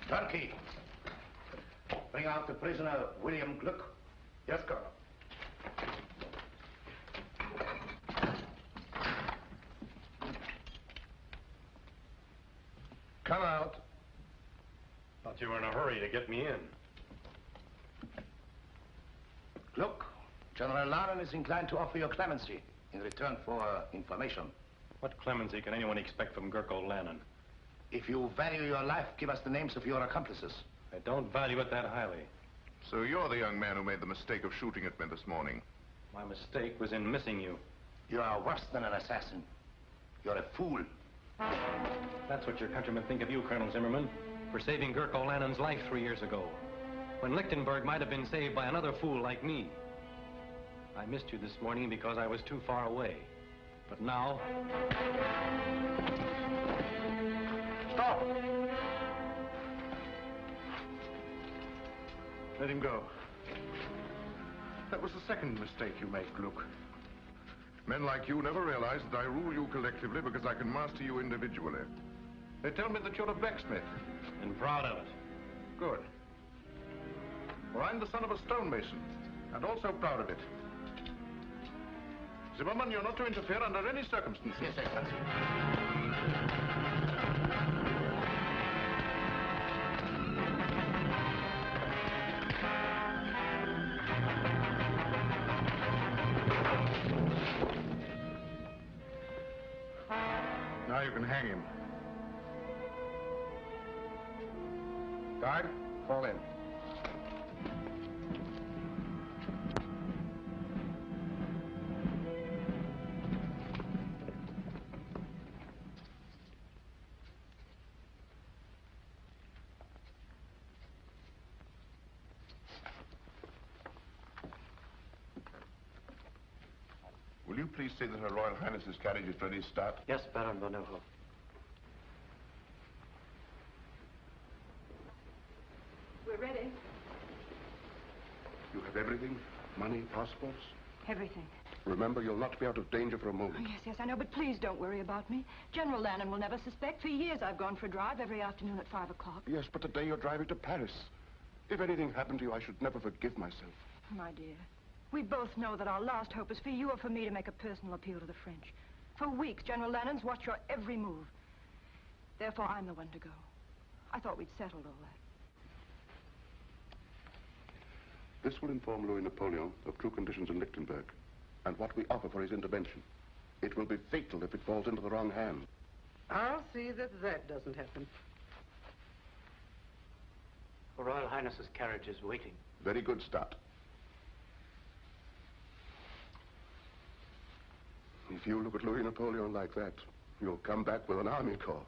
Turkey. Bring out the prisoner, William Gluck. Yes, Colonel. Come out. Thought you were in a hurry to get me in. Look, General Lannon is inclined to offer you clemency in return for information. What clemency can anyone expect from Gurko Lannon? If you value your life, give us the names of your accomplices. I don't value it that highly. So you're the young man who made the mistake of shooting at me this morning. My mistake was in missing you. You are worse than an assassin. You're a fool. That's what your countrymen think of you, Colonel Zimmerman, for saving Gurko Lannon's life 3 years ago, when Lichtenberg might have been saved by another fool like me. I missed you this morning because I was too far away. But now... Stop! Let him go. That was the second mistake you made, Gluck. Men like you never realize that I rule you collectively because I can master you individually. They tell me that you're a blacksmith. And proud of it. Good. For I'm the son of a stonemason, and also proud of it. Zimmerman, you're not to interfere under any circumstances. Yes, Excellency. Now you can hang him. Guard, fall in. Will you please say that Her Royal Highness's carriage is ready to start? Yes, Baron von Neuhoff. We're ready. You have everything? Money, passports? Everything. Remember, you'll not be out of danger for a moment. Oh, yes, I know, but please don't worry about me. General Lannon will never suspect. For years I've gone for a drive every afternoon at 5 o'clock. Yes, but today you're driving to Paris. If anything happened to you, I should never forgive myself. My dear, we both know that our last hope is for you or for me to make a personal appeal to the French. For weeks, General Lannon's watched your every move. Therefore, I'm the one to go. I thought we'd settled all that. This will inform Louis Napoleon of true conditions in Lichtenberg and what we offer for his intervention. It will be fatal if it falls into the wrong hands. I'll see that that doesn't happen. Her Royal Highness's carriage is waiting. Very good start. If you look at Louis Napoleon like that, you'll come back with an army corps.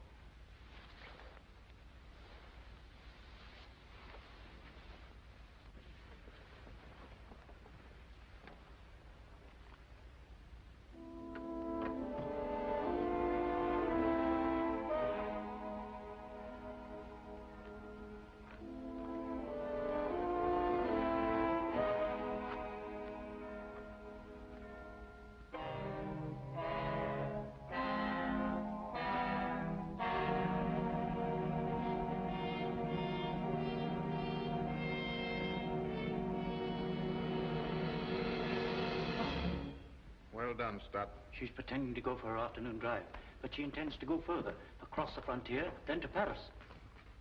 Well done, Stott. She's pretending to go for her afternoon drive, but she intends to go further, across the frontier, then to Paris.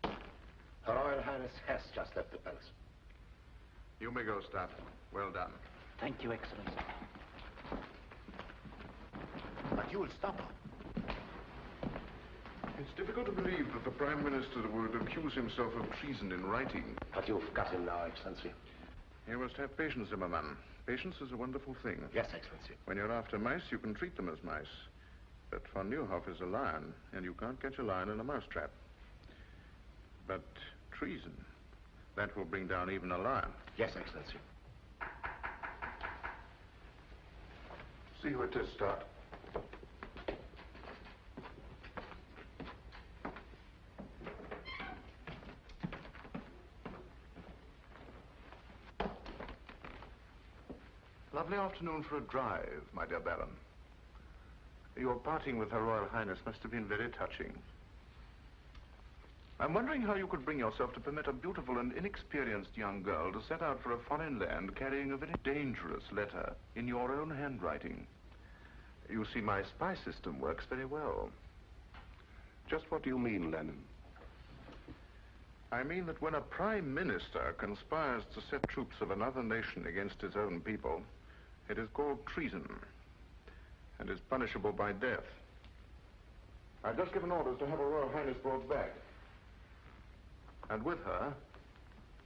Her Royal Highness has just left the palace. You may go, Stott. Well done. Thank you, Excellency. But you will stop her. It's difficult to believe that the Prime Minister would accuse himself of treason in writing. But you've got him now, Excellency. You must have patience, Zimmerman. Patience is a wonderful thing. Yes, Excellency. When you're after mice, you can treat them as mice. But von Neuhoff is a lion, and you can't catch a lion in a mousetrap. But treason, that will bring down even a lion. Yes, Excellency. See who it is, Stott. Lovely afternoon for a drive, my dear Baron. Your parting with Her Royal Highness must have been very touching. I'm wondering how you could bring yourself to permit a beautiful and inexperienced young girl to set out for a foreign land carrying a very dangerous letter in your own handwriting. You see, my spy system works very well. Just what do you mean, Lennon? I mean that when a prime minister conspires to set troops of another nation against his own people, it is called treason and is punishable by death. I've just given orders to have Her Royal Highness brought back. And with her,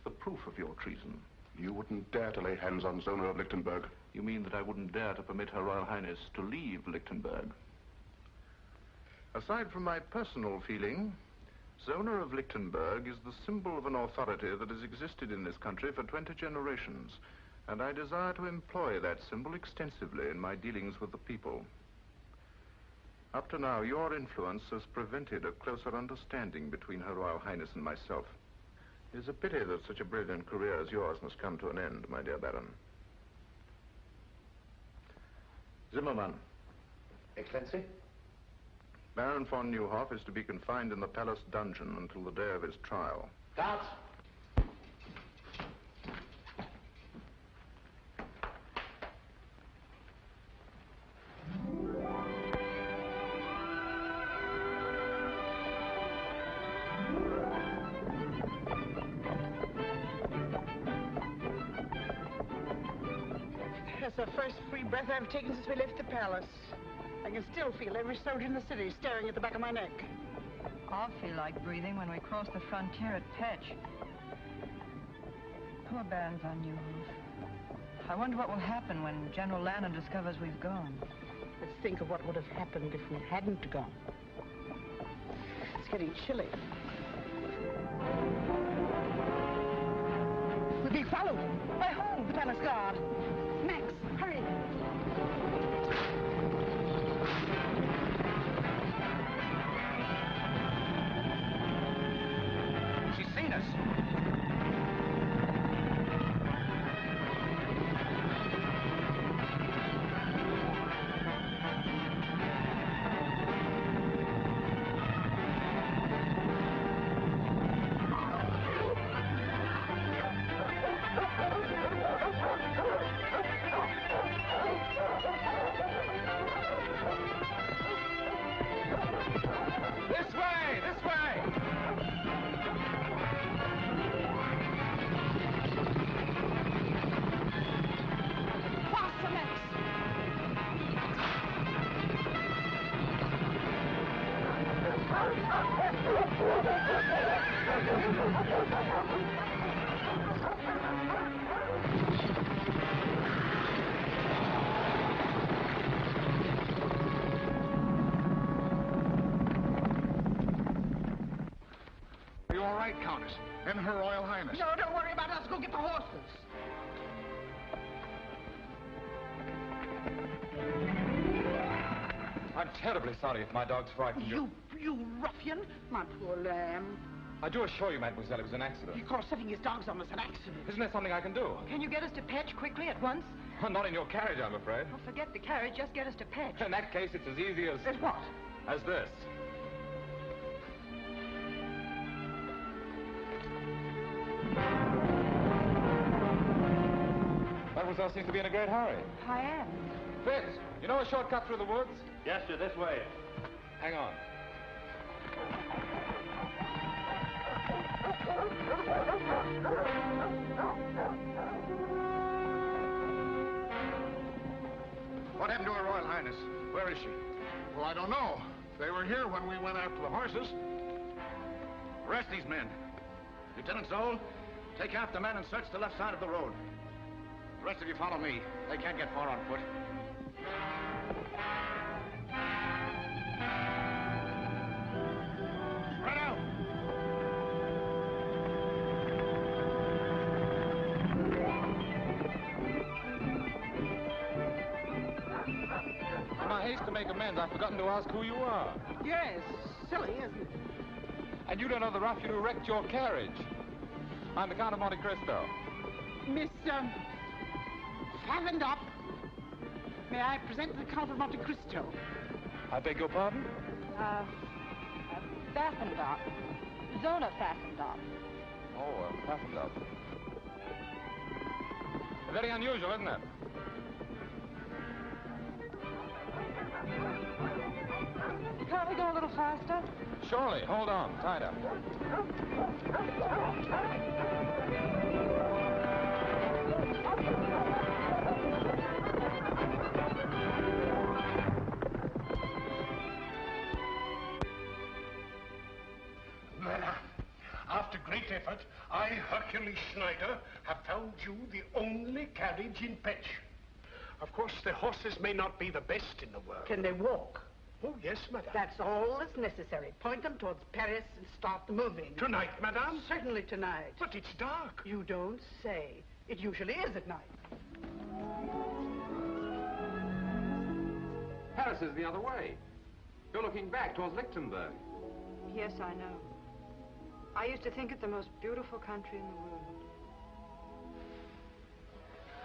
the proof of your treason. You wouldn't dare to lay hands on Zona of Lichtenberg. You mean that I wouldn't dare to permit Her Royal Highness to leave Lichtenberg? Aside from my personal feeling, Zona of Lichtenberg is the symbol of an authority that has existed in this country for 20 generations, and I desire to employ that symbol extensively in my dealings with the people. Up to now, your influence has prevented a closer understanding between Her Royal Highness and myself. It is a pity that such a brilliant career as yours must come to an end, my dear Baron. Zimmermann. Excellency? Baron von Neuhoff is to be confined in the palace dungeon until the day of his trial. Guards! That's the first free breath I've taken since we left the palace. I can still feel every soldier in the city staring at the back of my neck. I'll feel like breathing when we cross the frontier at Petch. Poor Baron von Neuhoff. I wonder what will happen when General Lannon discovers we've gone. Let's think of what would have happened if we hadn't gone. It's getting chilly. We're being followed. By whom? The palace guard. Max, hurry. She's seen us. This way! This way! Faster, Max. Are you all right, Countess? And Her Royal Highness? No, don't worry about us. Go get the horses. I'm terribly sorry if my dog's frightened you. You ruffian. My poor lamb. I do assure you, mademoiselle, it was an accident. He calls setting his dogs on us an accident. Isn't there something I can do? Can you get us to Petch quickly at once? Not in your carriage, I'm afraid. Well, forget the carriage. Just get us to Petch. In that case, it's as easy as... As what? as this. Mademoiselle seems to be in a great hurry. I am. Fitz, you know a shortcut through the woods? Yes, sir, this way. Hang on. What happened to Her Royal Highness? Where is she? Well, I don't know. They were here when we went after the horses. Arrest these men. Lieutenant Zoll, take half the men and search the left side of the road. The rest of you follow me. They can't get far on foot. Spread out! In my haste to make amends, I've forgotten to ask who you are. Yes. Silly, isn't it? And you don't know the ruffian who wrecked your carriage. I'm the Count of Monte Cristo. Miss, favened up. May I present the Count of Monte Cristo? I beg your pardon? Baffenbach. Zona fastened up. Oh, fastened up. Very unusual, isn't it? Can't we go a little faster? Surely. Hold on. Tied up. After great effort, I, Hercules Schneider, have found you the only carriage in Petch. Of course, the horses may not be the best in the world. Can they walk? Oh, yes, madame. That's all that's necessary. Point them towards Paris and start the moving. Tonight, madame? Certainly tonight. But it's dark. You don't say. It usually is at night. Paris is the other way. You're looking back towards Lichtenberg. Yes, I know. I used to think it the most beautiful country in the world.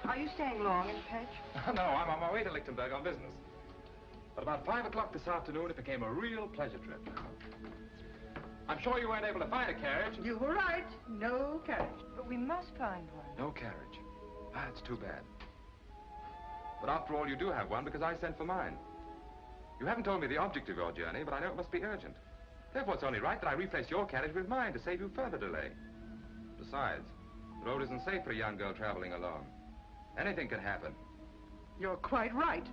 Are you staying long in Petch? No, I'm on my way to Lichtenberg on business. But about 5 o'clock this afternoon, it became a real pleasure trip. I'm sure you weren't able to find a carriage. You were right. No carriage. But we must find one. No carriage. That's too bad. But after all, you do have one because I sent for mine. You haven't told me the object of your journey, but I know it must be urgent. Therefore, it's only right that I replace your carriage with mine to save you further delay. Besides, the road isn't safe for a young girl traveling alone. Anything can happen. You're quite right.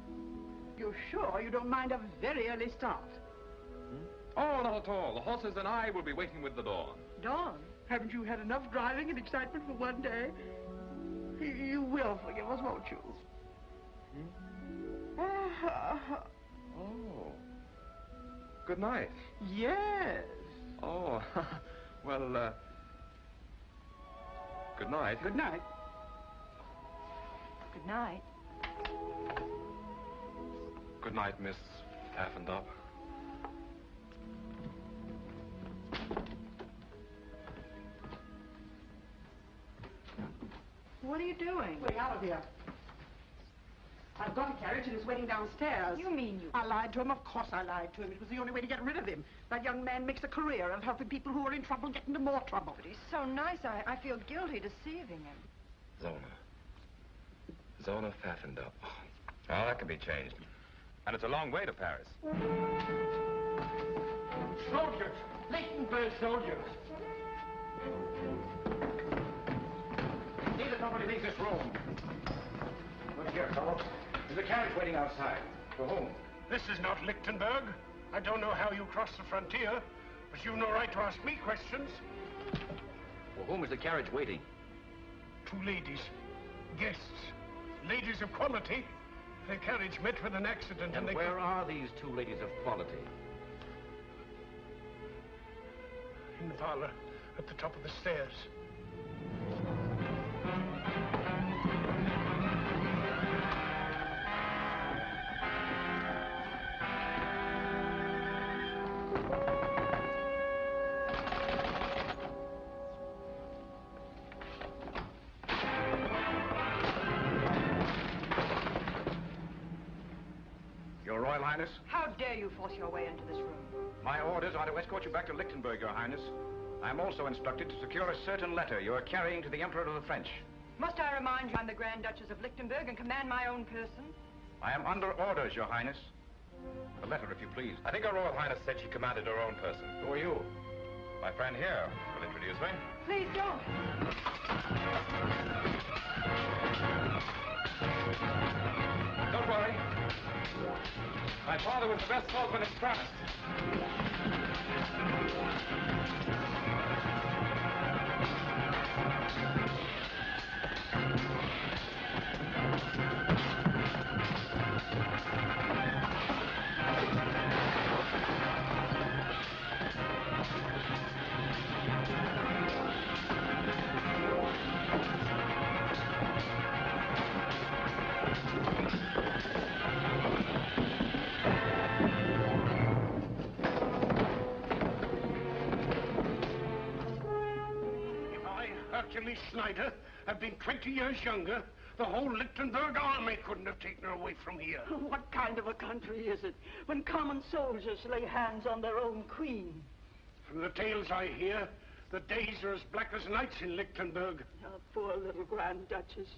You're sure you don't mind a very early start? Oh, not at all. The horses and I will be waiting with the dawn. Dawn? Haven't you had enough driving and excitement for one day? You will forgive us, won't you? Oh. Good night. Yes. Oh, well, good night. Good night. Good night. Good night, Miss Paffendop. What are you doing? Way out of here. I've got a carriage and it's waiting downstairs. You mean you... I lied to him. Of course I lied to him. It was the only way to get rid of him. That young man makes a career of helping people who are in trouble get into more trouble. But he's so nice, I feel guilty deceiving him. Zona Pfaffendup. Oh, that can be changed. And it's a long way to Paris. Soldiers! Lichtenberg soldiers! See that nobody leaves this room. Look here, fellow. There's a carriage waiting outside. For whom? This is not Lichtenberg. I don't know how you crossed the frontier, but you've no right to ask me questions. For whom is the carriage waiting? 2 ladies. Guests. Ladies of quality. Their carriage met with an accident And they... where are these 2 ladies of quality? In the parlor, at the top of the stairs. Your Royal Highness? How dare you force your way into this room? My orders are to escort you back to Lichtenberg, Your Highness. I am also instructed to secure a certain letter you are carrying to the Emperor of the French. Must I remind you I'm the Grand Duchess of Lichtenberg and command my own person? I am under orders, Your Highness. The letter, if you please. I think Her Royal Highness said she commanded her own person. Who are you? My friend here will introduce me. Please don't. Don't worry. My father was the best swordsman in France. Hercules Schneider had been 20 years younger, the whole Lichtenberg army couldn't have taken her away from here. What kind of a country is it when common soldiers lay hands on their own queen? From the tales I hear, the days are as black as nights in Lichtenberg. Oh, poor little Grand Duchess.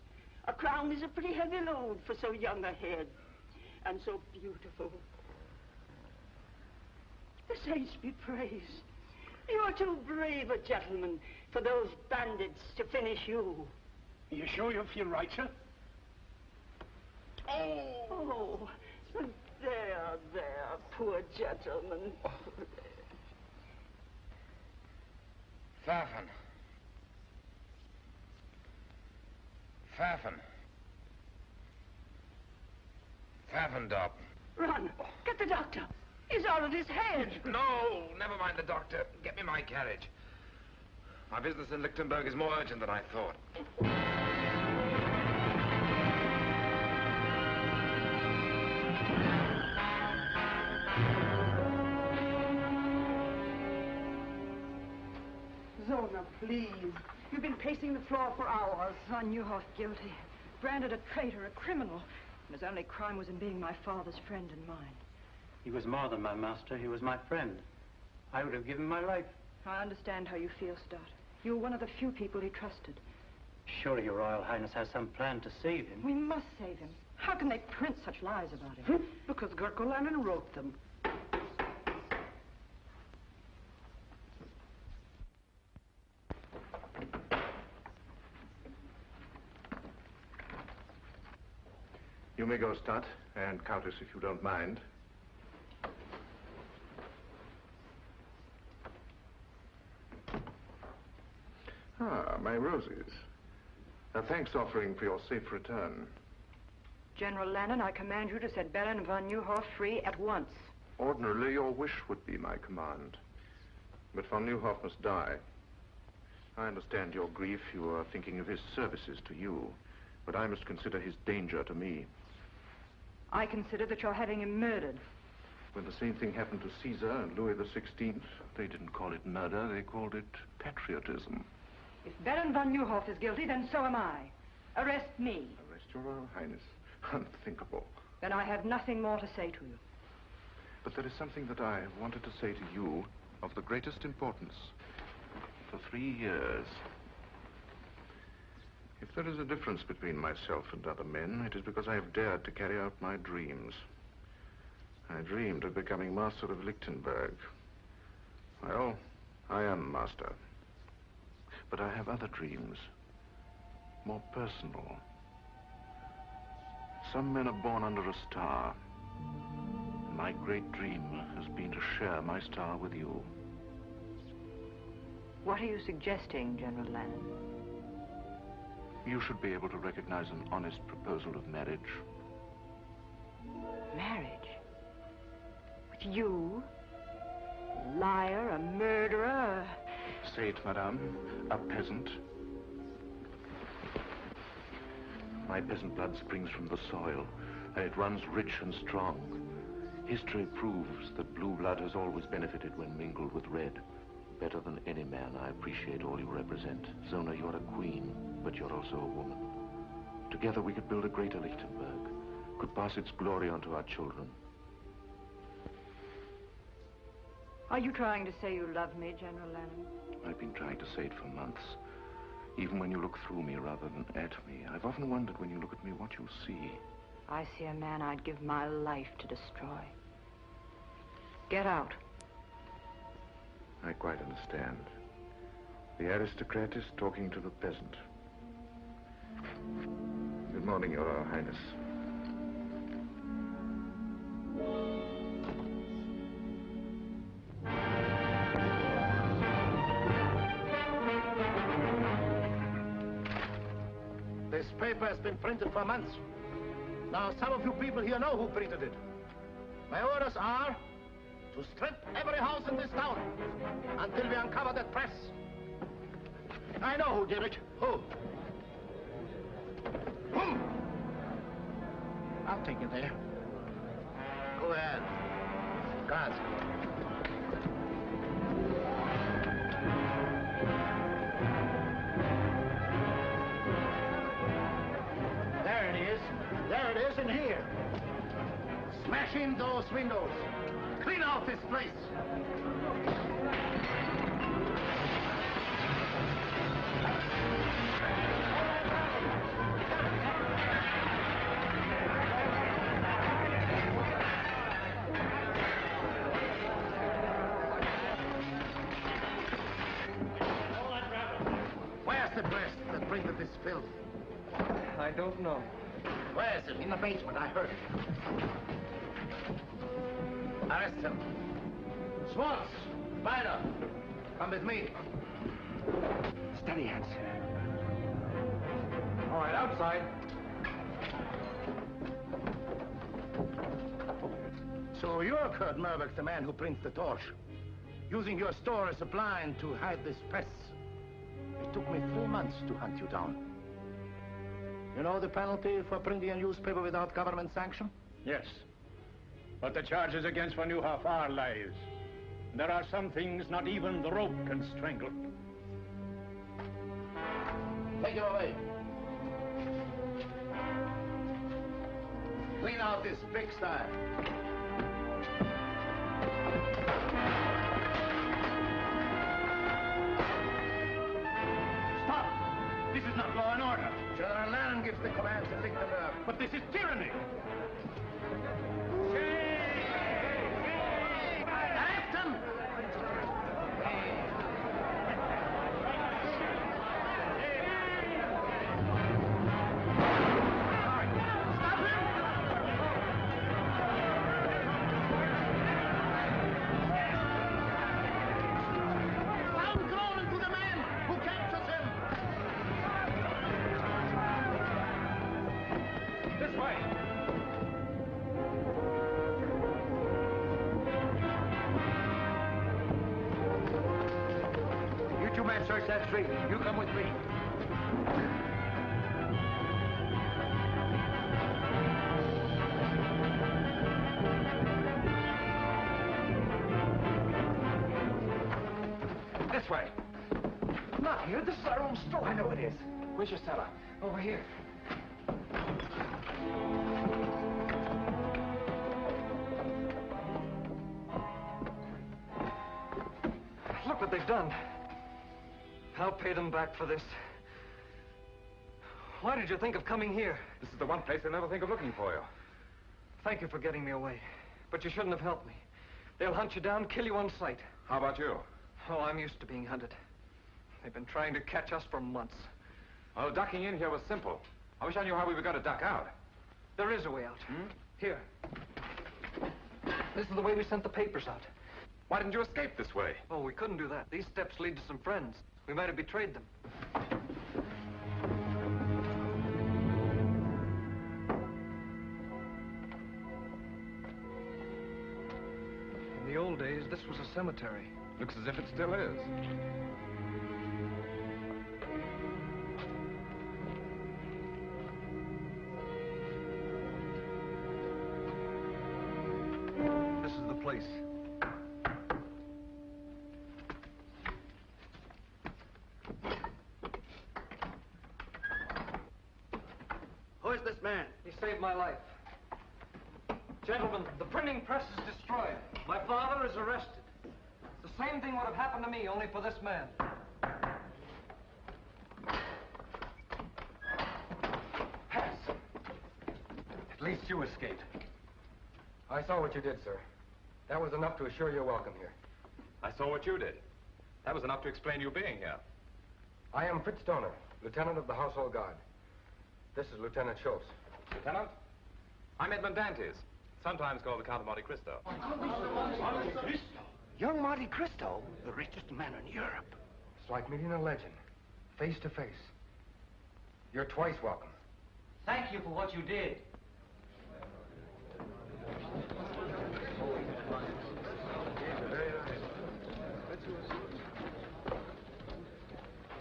A crown is a pretty heavy load for so young a head. And so beautiful. The saints be praised. You're too brave a gentleman for those bandits to finish you. You sure you feel right, sir? Oh, there, poor gentleman. Pfaffen. Pfaffendorp. Run, get the doctor. He's out of his head. No, never mind the doctor. Get me my carriage. My business in Lichtenberg is more urgent than I thought. Zona, please. You've been pacing the floor for hours. Von Neuhoff guilty. Branded a traitor, a criminal. And his only crime was in being my father's friend and mine. He was more than my master. He was my friend. I would have given my life. I understand how you feel, Stott. You were one of the few people he trusted. Surely your Royal Highness has some plan to save him. We must save him. How can they print such lies about him? Because Gurko Lannon wrote them. You may go, Stott, and Countess, if you don't mind. Ah, my roses. A thanks offering for your safe return. General Lannon, I command you to set Baron von Neuhoff free at once. Ordinarily, your wish would be my command. But von Neuhoff must die. I understand your grief. You are thinking of his services to you. But I must consider his danger to me. I consider that you're having him murdered. When the same thing happened to Caesar and Louis XVI, they didn't call it murder, they called it patriotism. If Baron von Neuhoff is guilty, then so am I. Arrest me. Arrest your Royal Highness? Unthinkable. Then I have nothing more to say to you. But there is something that I have wanted to say to you of the greatest importance. For 3 years. If there is a difference between myself and other men, it is because I have dared to carry out my dreams. I dreamed of becoming master of Lichtenberg. Well, I am master. But I have other dreams, more personal. Some men are born under a star. My great dream has been to share my star with you. What are you suggesting, General Lannon? You should be able to recognize an honest proposal of marriage. Marriage? With you? A liar, a murderer, Say it, madame. A peasant. My peasant blood springs from the soil, and it runs rich and strong. History proves that blue blood has always benefited when mingled with red. Better than any man, I appreciate all you represent. Zona, you're a queen, but you're also a woman. Together we could build a greater Lichtenberg, could pass its glory on to our children. Are you trying to say you love me, General Lannon? I've been trying to say it for months. Even when you look through me rather than at me, I've often wondered when you look at me what you see. I see a man I'd give my life to destroy. Get out. I quite understand. The aristocrat is talking to the peasant. Good morning, Your Royal Highness. This paper has been printed for months. Now, some of you people here know who printed it. My orders are to strip every house in this town until we uncover that press. I know who did it. Who? Who? I'll take you there. Go ahead. Guards. There it is in here. Smash in those windows. Clean out this place! Where's the press that printed this filth? I don't know. Where is it? In the basement, I heard it. Arrest him. Schwartz! Spider! Come with me. Steady, hands. All right, outside. So you're Kurt Merbeck, the man who prints the torch, using your store as a blind to hide this press. It took me 3 months to hunt you down. You know the penalty for printing a newspaper without government sanction? Yes. But the charges against Van Nieuwhof are lies. There are some things not even the rope can strangle. Take him away. Clean out this pigsty. Stop! This is not law and order. General Lannon gives the commands in Lichtenberg. But this is tyranny. Arrest him! Search that street. You come with me. This way. Not here. This is our own store. I know it is. Where's your cellar? Over here. Look what they've done. I'll pay them back for this. Why did you think of coming here? This is the one place they'll never think of looking for you. Thank you for getting me away. But you shouldn't have helped me. They'll hunt you down, kill you on sight. How about you? Oh, I'm used to being hunted. They've been trying to catch us for months. Well, ducking in here was simple. I wish I knew how we were going to duck out. There is a way out. Here. This is the way we sent the papers out. Why didn't you escape this way? Oh, we couldn't do that. These steps lead to some friends. We might have betrayed them. In the old days, this was a cemetery. Looks as if it still is. This is the place. Who is this man? He saved my life. Gentlemen, the printing press is destroyed. My father is arrested. The same thing would have happened to me, only for this man. Pass. At least you escaped. I saw what you did, sir. That was enough to assure your welcome here. I saw what you did. That was enough to explain you being here. I am Fritz Stoner, Lieutenant of the Household Guard. This is Lieutenant Schultz. Lieutenant? I'm Edmund Dantes, sometimes called the Count of Monte Cristo. Young Monte Cristo, the richest man in Europe. It's like meeting a legend, face to face. You're twice welcome. Thank you for what you did.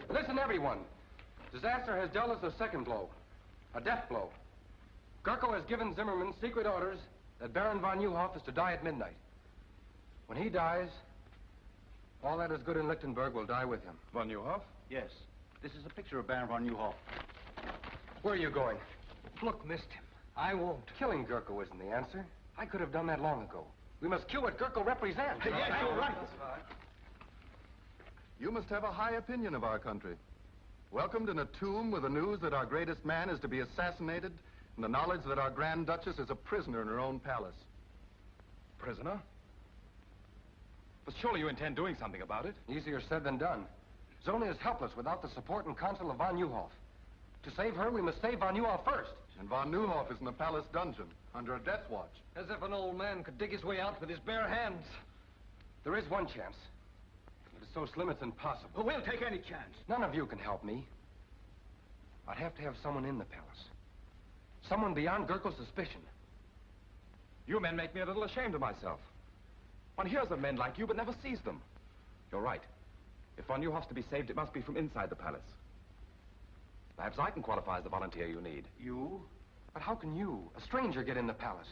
Listen, everyone. Disaster has dealt us a second blow, a death blow. Gurko has given Zimmerman secret orders that Baron von Nieuwhof is to die at midnight. When he dies, all that is good in Lichtenberg will die with him. Von Nieuwhof? Yes. This is a picture of Baron von Nieuwhof. Where are you going? Look, missed him. I won't. Killing Gurko isn't the answer. I could have done that long ago. We must cue what Gurkle represents. Yes, you're right. You must have a high opinion of our country. Welcomed in a tomb with the news that our greatest man is to be assassinated, and the knowledge that our Grand Duchess is a prisoner in her own palace. Prisoner? But surely you intend doing something about it? Easier said than done. Zona is helpless without the support and counsel of von Neuhoff. To save her, we must save von Neuhoff first. And von Neuhoff is in the palace dungeon, under a death watch. As if an old man could dig his way out with his bare hands. There is one chance. But it's so slim it's impossible. Well, we'll take any chance. None of you can help me. I'd have to have someone in the palace. Someone beyond Gurkle's suspicion. You men make me a little ashamed of myself. One hears of men like you, but never sees them. You're right. If von Neuhoff's to be saved, it must be from inside the palace. Perhaps I can qualify as the volunteer you need. You? But how can you, a stranger, get in the palace?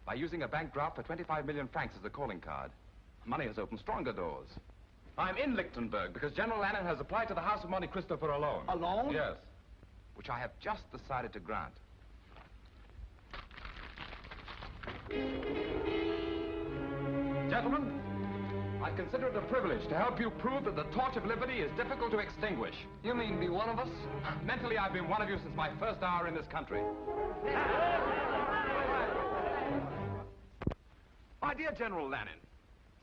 By using a bank draft for 25 million francs as a calling card. Money has opened stronger doors. I'm in Lichtenberg because General Lannon has applied to the House of Monte Cristo for a loan. A loan? Yes. Which I have just decided to grant. Gentlemen, I consider it a privilege to help you prove that the torch of liberty is difficult to extinguish. You mean be one of us? Mentally, I've been one of you since my first hour in this country. My dear General Lannon,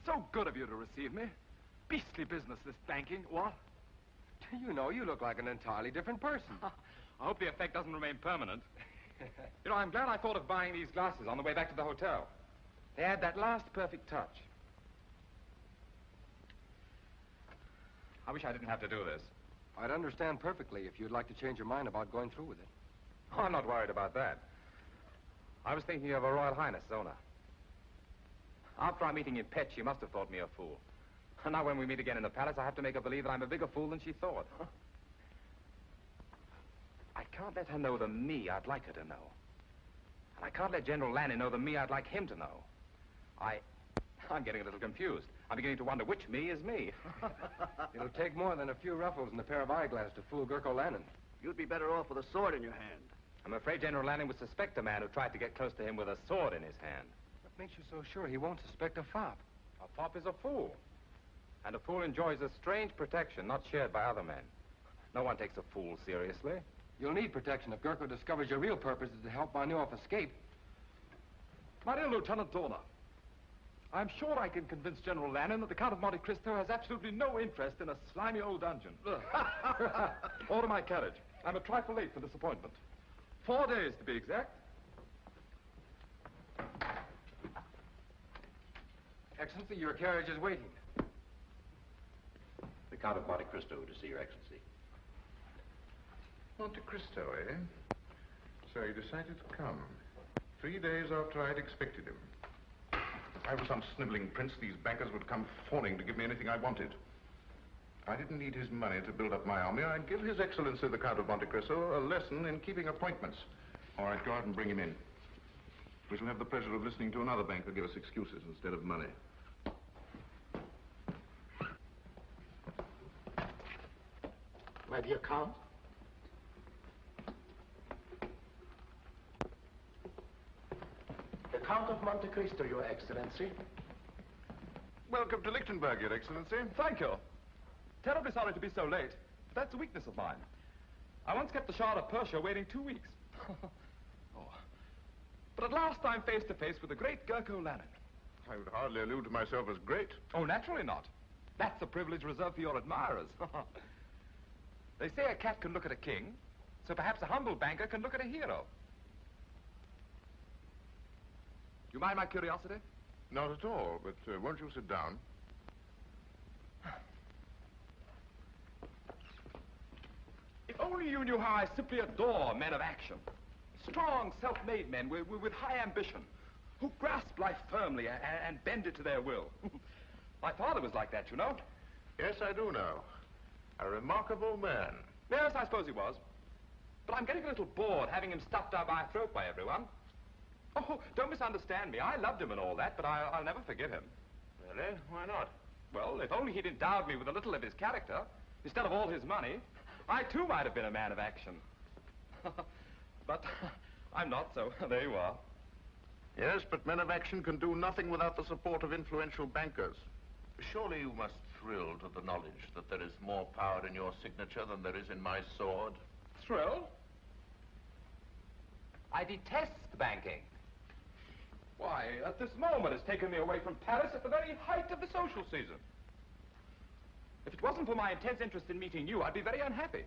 so good of you to receive me. Beastly business, this banking. What? You know, you look like an entirely different person. I hope the effect doesn't remain permanent. You know, I'm glad I thought of buying these glasses on the way back to the hotel. They add that last perfect touch. I wish I didn't have to do this. I'd understand perfectly if you'd like to change your mind about going through with it. Oh, I'm not worried about that. I was thinking of Her Royal Highness, Zona. After our meeting in Pet, she must have thought me a fool. And now when we meet again in the palace, I have to make her believe that I'm a bigger fool than she thought. I can't let her know the me I'd like her to know. And I can't let General Lannon know the me I'd like him to know. I'm getting a little confused. I'm beginning to wonder which me is me. It'll take more than a few ruffles and a pair of eyeglasses to fool Gurkle Lannon. You'd be better off with a sword in your hand. I'm afraid General Lannon would suspect a man who tried to get close to him with a sword in his hand. What makes you so sure he won't suspect a fop? A fop is a fool. And a fool enjoys a strange protection not shared by other men. No one takes a fool seriously. You'll need protection if Gurkle discovers your real purpose is to help von Neuhoff escape. My dear Lieutenant Dorner, I'm sure I can convince General Lannon that the Count of Monte Cristo has absolutely no interest in a slimy old dungeon. Order my carriage. I'm a trifle late for this appointment. 4 days, to be exact. Excellency, your carriage is waiting. The Count of Monte Cristo to see Your Excellency. Monte Cristo, eh? So he decided to come. 3 days after I'd expected him. If I was some sniveling prince, these bankers would come fawning to give me anything I wanted. I didn't need his money to build up my army. I'd give His Excellency the Count of Monte Cristo a lesson in keeping appointments. Or I'd go out and bring him in. We shall have the pleasure of listening to another banker give us excuses instead of money. My dear Count. The Count of Monte Cristo, Your Excellency. Welcome to Lichtenberg, Your Excellency. Thank you. Terribly sorry to be so late, but that's a weakness of mine. I once kept the Shah of Persia waiting 2 weeks. Oh. But at last I'm face to face with the great Gurkle Lannon. I would hardly allude to myself as great. Oh, naturally not. That's a privilege reserved for your admirers. They say a cat can look at a king, so perhaps a humble banker can look at a hero. You mind my curiosity? Not at all, but won't you sit down? If only you knew how I simply adore men of action. Strong, self-made men with high ambition, who grasp life firmly and bend it to their will. My father was like that, you know. Yes, I do know. A remarkable man. Yes, I suppose he was. But I'm getting a little bored having him stuffed down my throat by everyone. Oh, don't misunderstand me. I loved him and all that, but I'll never forgive him. Really? Why not? Well, if only he'd endowed me with a little of his character, instead of all his money, I too might have been a man of action. But I'm not, so there you are. Yes, but men of action can do nothing without the support of influential bankers. Surely you must thrill to the knowledge that there is more power in your signature than there is in my sword. Thrill? I detest banking. Why, at this moment it's taken me away from Paris at the very height of the social season. If it wasn't for my intense interest in meeting you, I'd be very unhappy.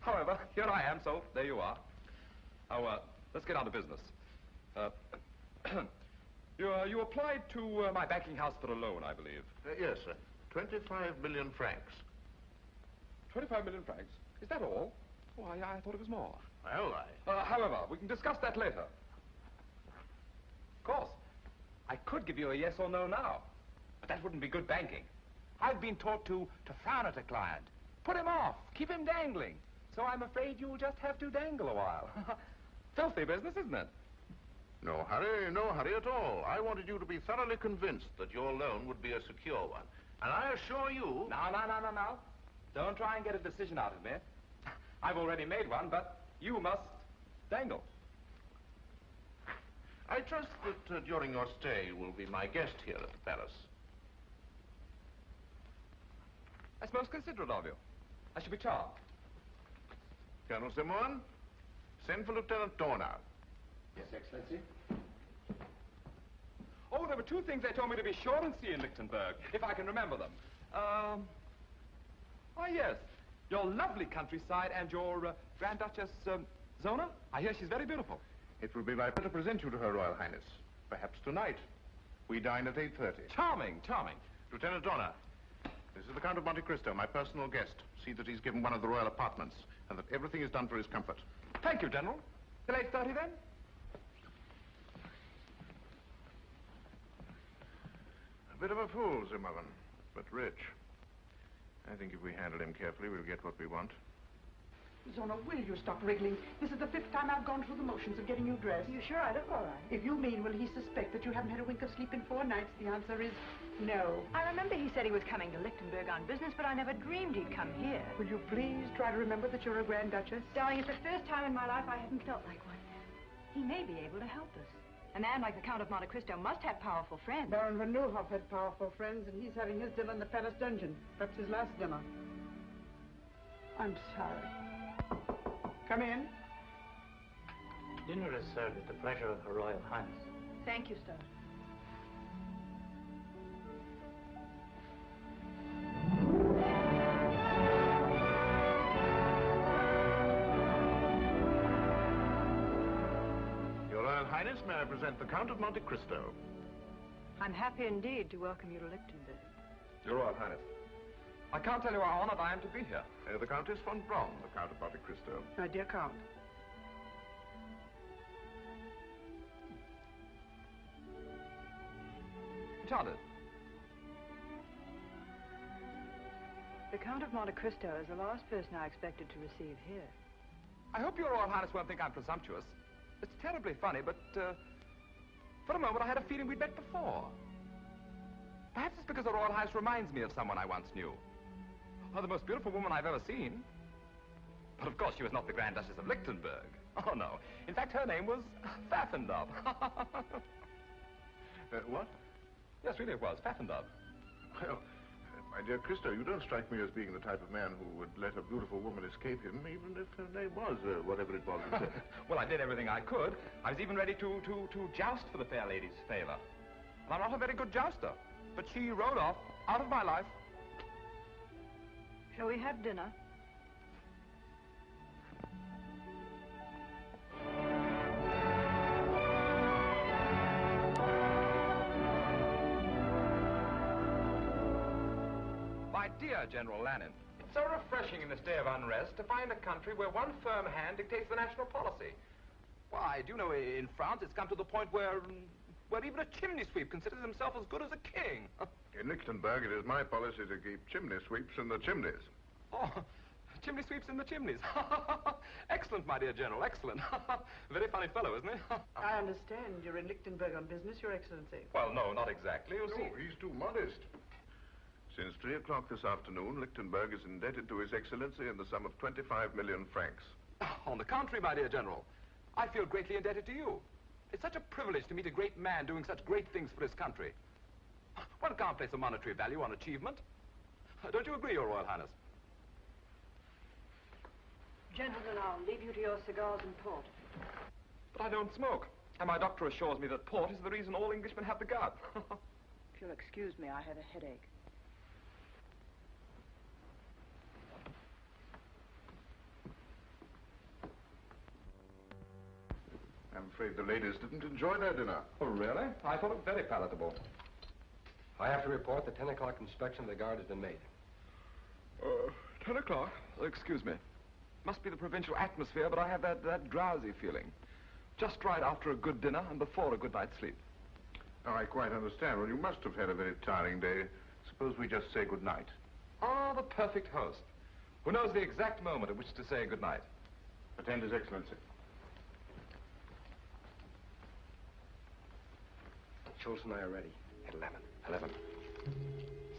However, here I am, so there you are. Now, let's get on to business. You applied to my banking house for a loan, I believe. Yes, sir. 25 million francs. 25 million francs? Is that all? Oh, I thought it was more. Well, however, we can discuss that later. Of course, I could give you a yes or no now, but that wouldn't be good banking. I've been taught to frown at a client, put him off, keep him dangling. So I'm afraid you'll just have to dangle a while. Filthy business, isn't it? no hurry at all. I wanted you to be thoroughly convinced that your loan would be a secure one. And I assure you... No. Don't try and get a decision out of me. I've already made one, but you must dangle. I trust that during your stay you will be my guest here at the palace. That's most considerate of you. I shall be charmed. Colonel Simon, send for Lieutenant Dorner. Yes, Excellency. Oh, there were two things they told me to be sure and see in Lichtenberg, if I can remember them. Oh, yes. Your lovely countryside and your Grand Duchess, Zona. I hear she's very beautiful. It will be my pleasure to present you to Her Royal Highness. Perhaps tonight. We dine at 8:30. Charming. Lieutenant Dorner, this is the Count of Monte Cristo, my personal guest. See that he's given one of the royal apartments, and that everything is done for his comfort. Thank you, General. Till 8:30, then? A bit of a fool, Zimmerman, but rich. I think if we handle him carefully, we'll get what we want. Zona, will you stop wriggling? This is the 5th time I've gone through the motions of getting you dressed. You sure I look all right? If you mean, will he suspect that you haven't had a wink of sleep in 4 nights, the answer is no. I remember he said he was coming to Lichtenberg on business, but I never dreamed he'd come here. Will you please try to remember that you're a Grand Duchess? Darling, it's the first time in my life I haven't felt like one. He may be able to help us. A man like the Count of Monte Cristo must have powerful friends. Baron Van Nieuwhof had powerful friends, and he's having his dinner in the palace dungeon. Perhaps his last dinner. I'm sorry. Come in. Dinner is served at the pleasure of Her Royal Highness. Thank you, sir. Your Royal Highness, may I present the Count of Monte Cristo? I'm happy indeed to welcome you to Lichtenberg. Your Royal Highness, I can't tell you how honored I am to be here. The Countess von Braun, the Count of Monte Cristo. My dear Count. Enchanted. The Count of Monte Cristo is the last person I expected to receive here. I hope Your Royal Highness won't think I'm presumptuous. It's terribly funny, but for a moment I had a feeling we'd met before. Perhaps it's because the Royal Highness reminds me of someone I once knew. Oh, the most beautiful woman I've ever seen. But of course she was not the Grand Duchess of Lichtenberg. Oh, no. In fact, her name was Pfaffendub. What? Yes, really it was. Pfaffendub. Well, my dear Cristo, you don't strike me as being the type of man who would let a beautiful woman escape him, even if her name was whatever it was. Well, I did everything I could. I was even ready to joust for the fair lady's favor. And I'm not a very good jouster. But she rode off, out of my life. Shall we have dinner? My dear General Lannon, it's so refreshing in this day of unrest to find a country where one firm hand dictates the national policy. Why, do you know, in France it's come to the point where even a chimney sweep considers himself as good as a king. In Lichtenberg, it is my policy to keep chimney sweeps in the chimneys. Oh, chimney sweeps in the chimneys. Excellent, my dear General, excellent. Very funny fellow, isn't he? I understand you're in Lichtenberg on business, Your Excellency. Well, no, not exactly. You see. No, he's too modest. Since 3 o'clock this afternoon, Lichtenberg is indebted to His Excellency in the sum of 25 million francs. On the contrary, my dear General, I feel greatly indebted to you. It's such a privilege to meet a great man doing such great things for his country. One can't place a monetary value on achievement. Don't you agree, Your Royal Highness? Gentlemen, I'll leave you to your cigars and port. But I don't smoke. And my doctor assures me that port is the reason all Englishmen have the gout. If you'll excuse me, I have a headache. I'm afraid the ladies didn't enjoy their dinner. Oh, really? I thought it very palatable. I have to report the 10 o'clock inspection of the guard has been made. 10 o'clock? Excuse me. Must be the provincial atmosphere, but I have that drowsy feeling. Just right after a good dinner and before a good night's sleep. Oh, I quite understand. Well, you must have had a very tiring day. Suppose we just say good night. Ah, the perfect host, who knows the exact moment at which to say good night. Attend His Excellency. Schultz and I are ready. At 11.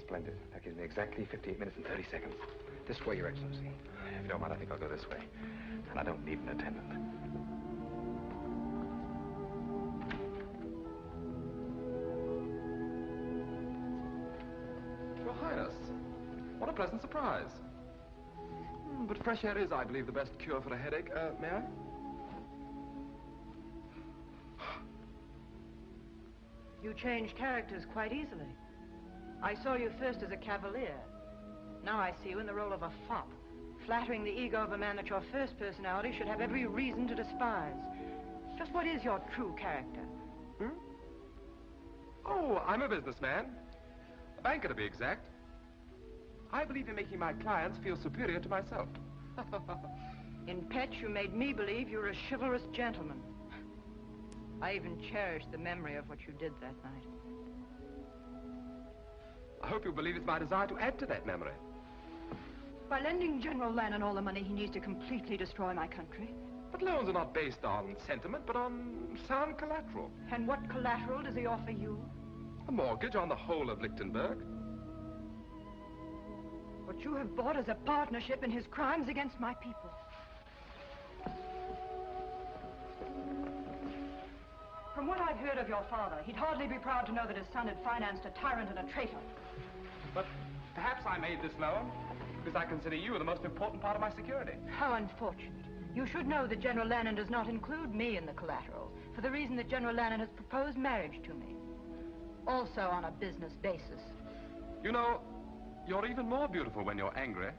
Splendid. That gives me exactly 58 minutes and 30 seconds. This way, Your Excellency. If you don't mind, I think I'll go this way. And I don't need an attendant. Your Highness, what a pleasant surprise. But fresh air is, I believe, the best cure for a headache. May I? You change characters quite easily. I saw you first as a cavalier. Now I see you in the role of a fop, flattering the ego of a man that your first personality should have every reason to despise. Just what is your true character? Oh, I'm a businessman. A banker, to be exact. I believe in making my clients feel superior to myself. In Petch, you made me believe you were a chivalrous gentleman. I even cherish the memory of what you did that night. I hope you believe it's my desire to add to that memory. By lending General Lannon all the money he needs to completely destroy my country. But loans are not based on sentiment, but on sound collateral. And what collateral does he offer you? A mortgage on the whole of Lichtenberg. What you have bought is a partnership in his crimes against my people. From what I've heard of your father, he'd hardly be proud to know that his son had financed a tyrant and a traitor. But perhaps I made this loan because I consider you the most important part of my security. How unfortunate. You should know that General Lannon does not include me in the collateral, for the reason that General Lannon has proposed marriage to me. Also on a business basis. You know, you're even more beautiful when you're angry.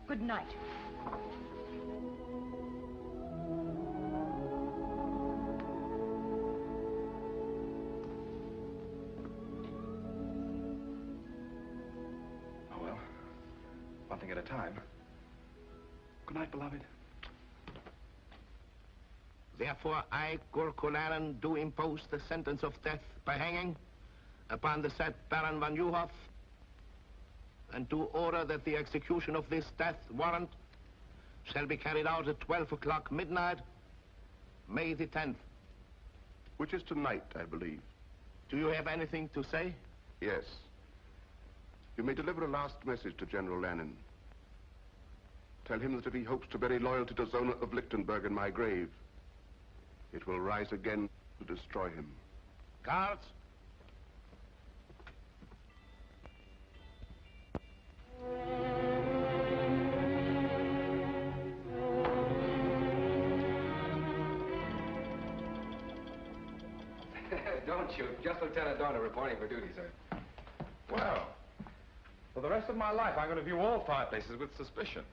Good night. Oh, well, one thing at a time. Good night, beloved. Therefore, I, Gurko Lannon, do impose the sentence of death by hanging upon the said Baron von Juhoff, and do order that the execution of this death warrant shall be carried out at 12 o'clock midnight, May the 10th. Which is tonight, I believe. Do you have anything to say? Yes. You may deliver a last message to General Lannon. Tell him that if he hopes to bury loyalty to Zona of Lichtenberg in my grave, it will rise again to destroy him. Guards. Don't shoot. Just Lieutenant Dorner reporting for duty, sir. Well, for the rest of my life, I'm going to view all fireplaces with suspicion.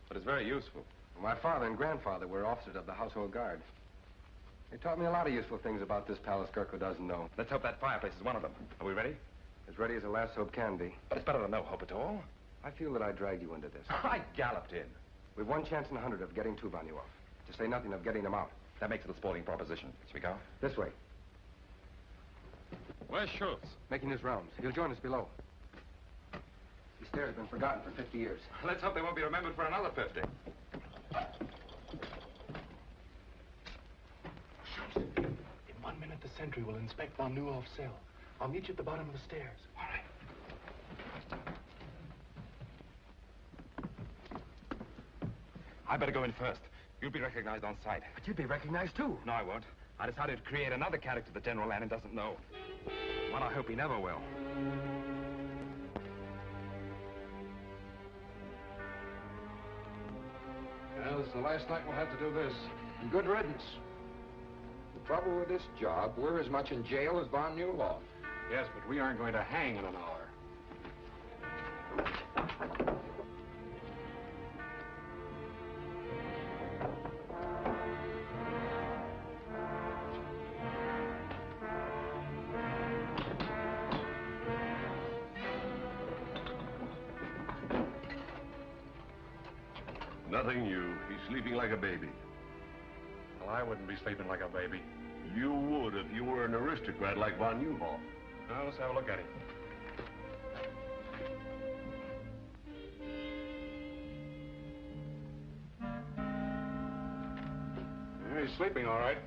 But it's very useful. My father and grandfather were officers of the household guard. They taught me a lot of useful things about this palace Gurko doesn't know. Let's hope that fireplace is one of them. Are we ready? As ready as the last hope can be. But it's better than no hope at all. I feel that I dragged you into this. I galloped in. We've one chance in 100 of getting Tuvanyu off. To say nothing of getting him out. That makes it a sporting proposition. Shall we go? This way. Where's Schultz? Making his rounds. He'll join us below. These stairs have been forgotten for 50 years. Let's hope they won't be remembered for another 50. In 1 minute, the sentry will inspect von Neuhoff's cell. I'll meet you at the bottom of the stairs. All right. I better go in first. You'll be recognized on sight. But you'd be recognized, too. No, I won't. I decided to create another character that General Lannon doesn't know. One I hope he never will. Well, this is the last night we'll have to do this. Good riddance. The trouble with this job, we're as much in jail as Von Newhoff. Yes, but we aren't going to hang in an hour. Nothing new. He's sleeping like a baby. Well, I wouldn't be sleeping like a baby. You would if you were an aristocrat like Von Newhoff. Now, let's have a look at him. Yeah, he's sleeping all right.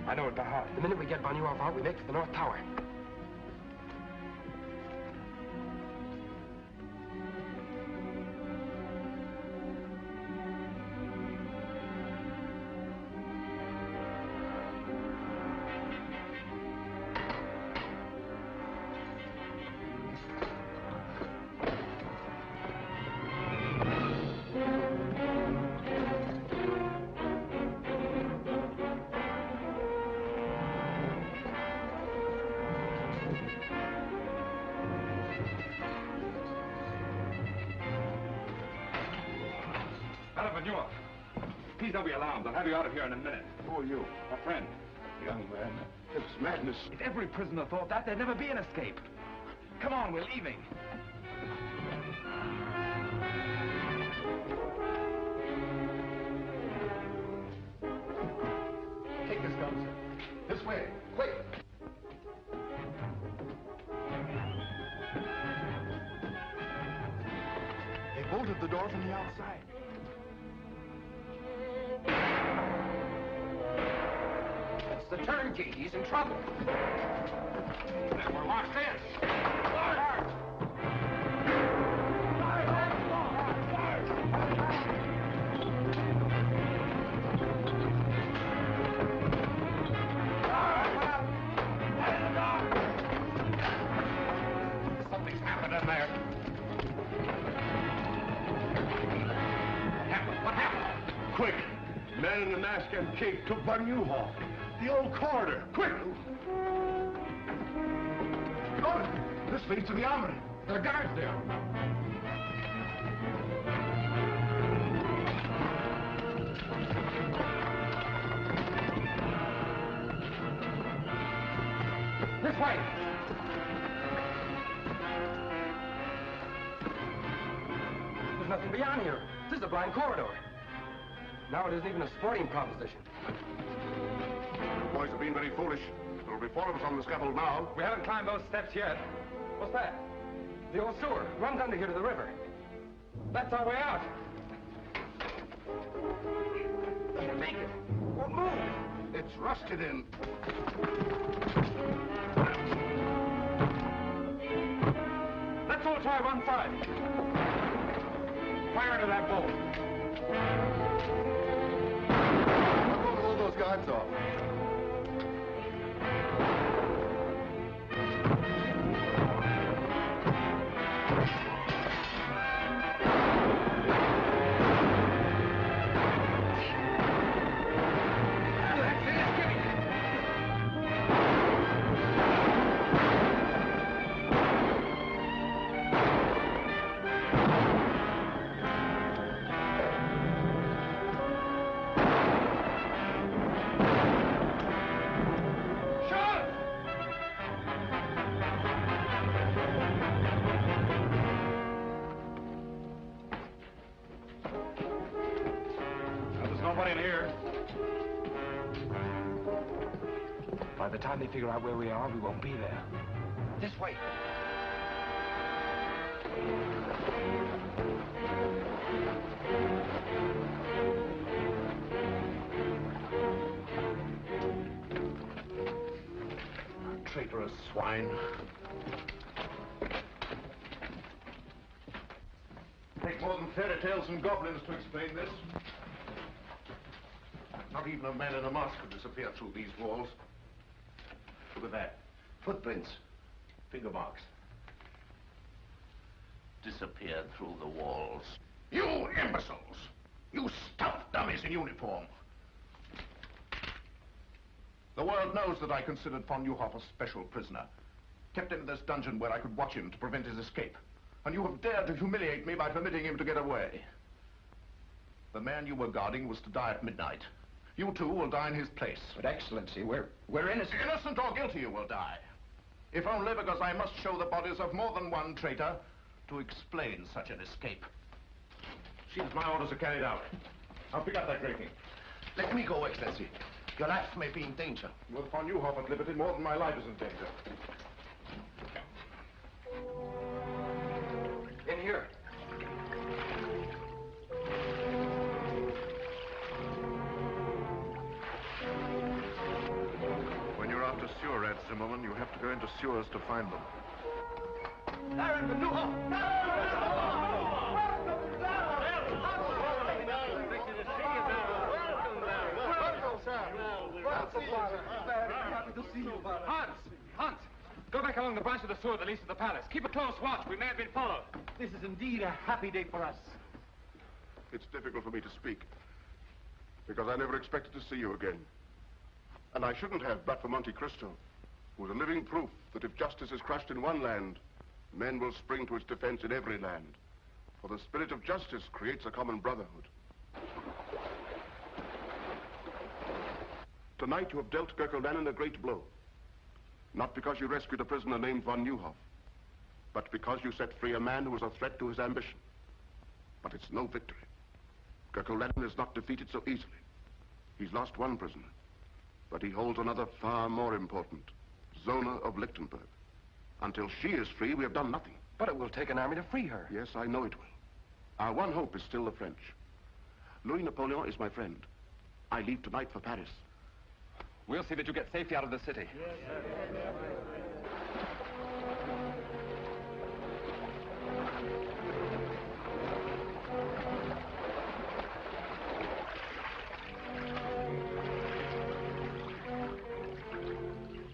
I know it by heart. The minute we get Von Newhoff out, we make for the North Tower. Please don't be alarmed. I'll have you out of here in a minute. Who are you? A friend. Young man, it's madness. If every prisoner thought that, there'd never be an escape. Come on, we're leaving. Take this gun, sir. This way. Quick. They bolted the door from the outside. The turnkey, he's in trouble. Then we're locked in. Something's happened in there. What happened? Quick. Man in the mask and cape took Von Newhoff. The old corridor. Quick! Good. This leads to the armory. There are guards there. This way. There's nothing beyond here. This is a blind corridor. Now it isn't even a sporting proposition. You boys have been very foolish. There will be 4 of us on the scaffold now. We haven't climbed those steps yet. What's that? The old sewer. Runs under here to the river. That's our way out. Can't make it. Won't move. It's rusted in. Let's all try one side. Fire into that bolt. I'm going to hold those guards off. Nobody in here. By the time they figure out where we are, we won't be there. This way. traitorous swine. Take more than fairy tales and goblins to explain this. Not even a man in a mask could disappear through these walls. Look at that. Footprints. Finger marks. Disappeared through the walls. You imbeciles! You stuffed dummies in uniform! The world knows that I considered von Neuhoff a special prisoner. Kept him in this dungeon where I could watch him to prevent his escape. And you have dared to humiliate me by permitting him to get away. The man you were guarding was to die at midnight. You too will die in his place. But Excellency, we're innocent. Innocent or guilty you will die. If only because I must show the bodies of more than one traitor to explain such an escape. See that my orders are carried out. Now pick up that drinking. Let me go, Excellency. Your life may be in danger. With von Neuhoff at liberty, more than my life is in danger. In here. When you're after sewer rats, Zimmerman, you have to go into sewers to find them. Baron von Neuhoff! Hans! Go back along the branch of the sewer that leads to the palace. Keep a close watch. We may have been followed. This is indeed a happy day for us. It's difficult for me to speak, because I never expected to see you again. And I shouldn't have, but for Monte Cristo, who is a living proof that if justice is crushed in one land, men will spring to its defense in every land. For the spirit of justice creates a common brotherhood. Tonight you have dealt Gerkel-Lannon a great blow. Not because you rescued a prisoner named von Neuhoff, but because you set free a man who was a threat to his ambition. But it's no victory. Gerkel-Lannon is not defeated so easily. He's lost one prisoner, but he holds another far more important, Zona of Lichtenberg. Until she is free, we have done nothing. But it will take an army to free her. Yes, I know it will. Our one hope is still the French. Louis Napoleon is my friend. I leave tonight for Paris. We'll see that you get safely out of the city.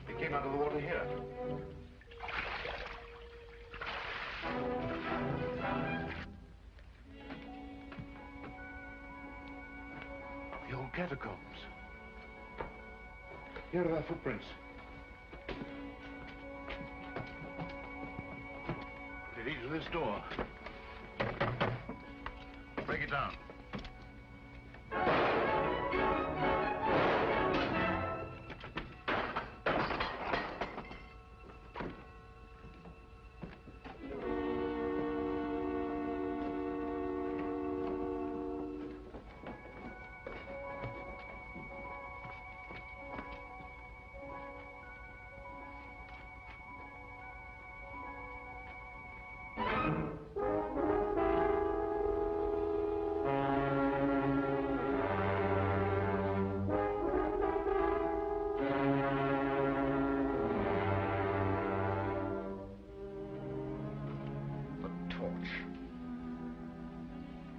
He came out of the water here. The old catacombs. Here are their footprints. They lead to this door. Break it down.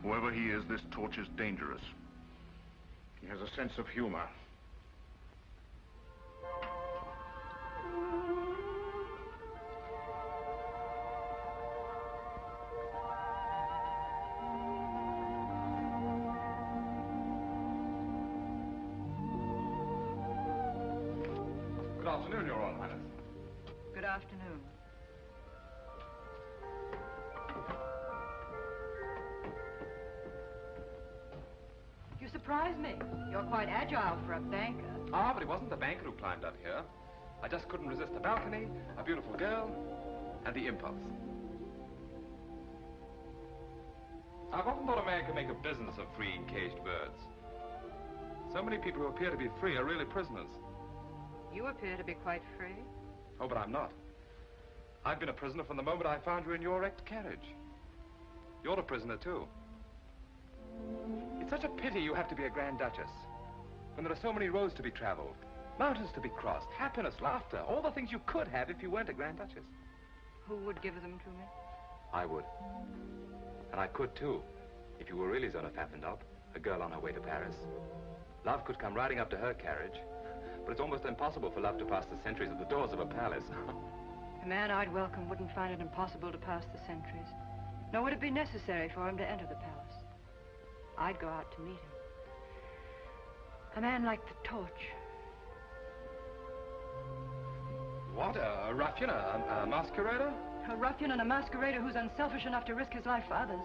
Whoever he is, this torch is dangerous. He has a sense of humor. Good afternoon, Your Royal Highness. Good afternoon. You surprise me. You're quite agile for a banker. Ah, but it wasn't the banker who climbed up here. I just couldn't resist the balcony, a beautiful girl, and the impulse. I've often thought a man could make a business of freeing caged birds. So many people who appear to be free are really prisoners. You appear to be quite free. Oh, but I'm not. I've been a prisoner from the moment I found you in your wrecked carriage. You're a prisoner, too. It's such a pity you have to be a Grand Duchess, when there are so many roads to be traveled, Mountains to be crossed, happiness, laughter, all the things you could have if you weren't a Grand Duchess. Who would give them to me? I would. And I could, too, if you were really Zona Pfaffendaub, a girl on her way to Paris. Love could come riding up to her carriage, but it's almost impossible for love to pass the sentries at the doors of a palace. The man I'd welcome wouldn't find it impossible to pass the sentries, nor would it be necessary for him to enter the palace. I'd go out to meet him. A man like the torch. What? A ruffian? A masquerader? A ruffian and a masquerader who's unselfish enough to risk his life for others.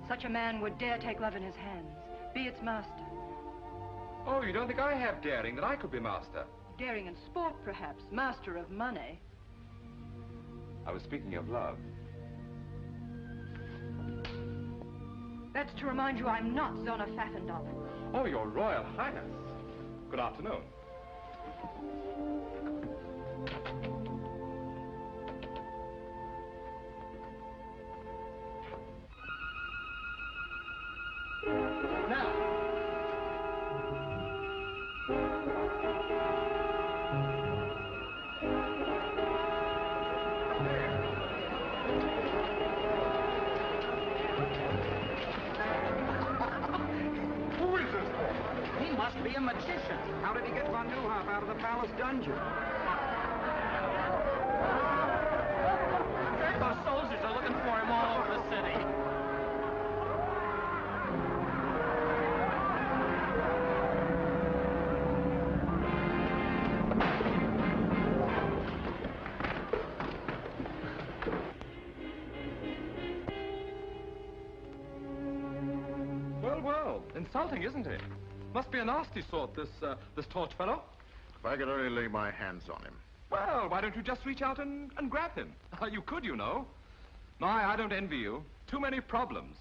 Such a man would dare take love in his hands, be its master. Oh, you don't think I have daring, that I could be master? Daring in sport, perhaps. Master of money. I was speaking of love. That's to remind you I'm not Zona Pfaffendaub. Oh, Your Royal Highness. Good afternoon. Be a magician. How did he get von Neuhoff out of the palace dungeon? Those soldiers are looking for him all over the city. Well, well, insulting, isn't it? Must be a nasty sort, this torch fellow. If I could only lay my hands on him. Well, why don't you just reach out and grab him? You could, you know. My, I don't envy you. Too many problems.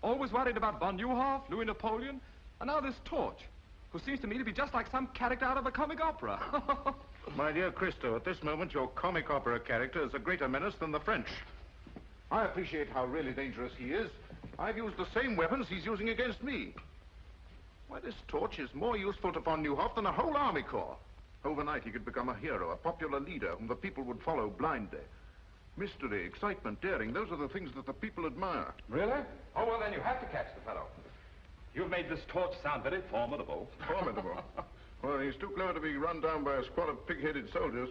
Always worried about von Neuhoff, Louis Napoleon, and now this torch, who seems to me to be just like some character out of a comic opera. My dear Cristo, at this moment, your comic opera character is a greater menace than the French. I appreciate how really dangerous he is. I've used the same weapons he's using against me. Why, this torch is more useful to von Neuhoff than a whole army corps. Overnight, he could become a hero, a popular leader whom the people would follow blindly. Mystery, excitement, daring, those are the things that the people admire. Really? Oh, well, then you have to catch the fellow. You've made this torch sound very formidable. Formidable? Well, he's too clever to be run down by a squad of pig-headed soldiers.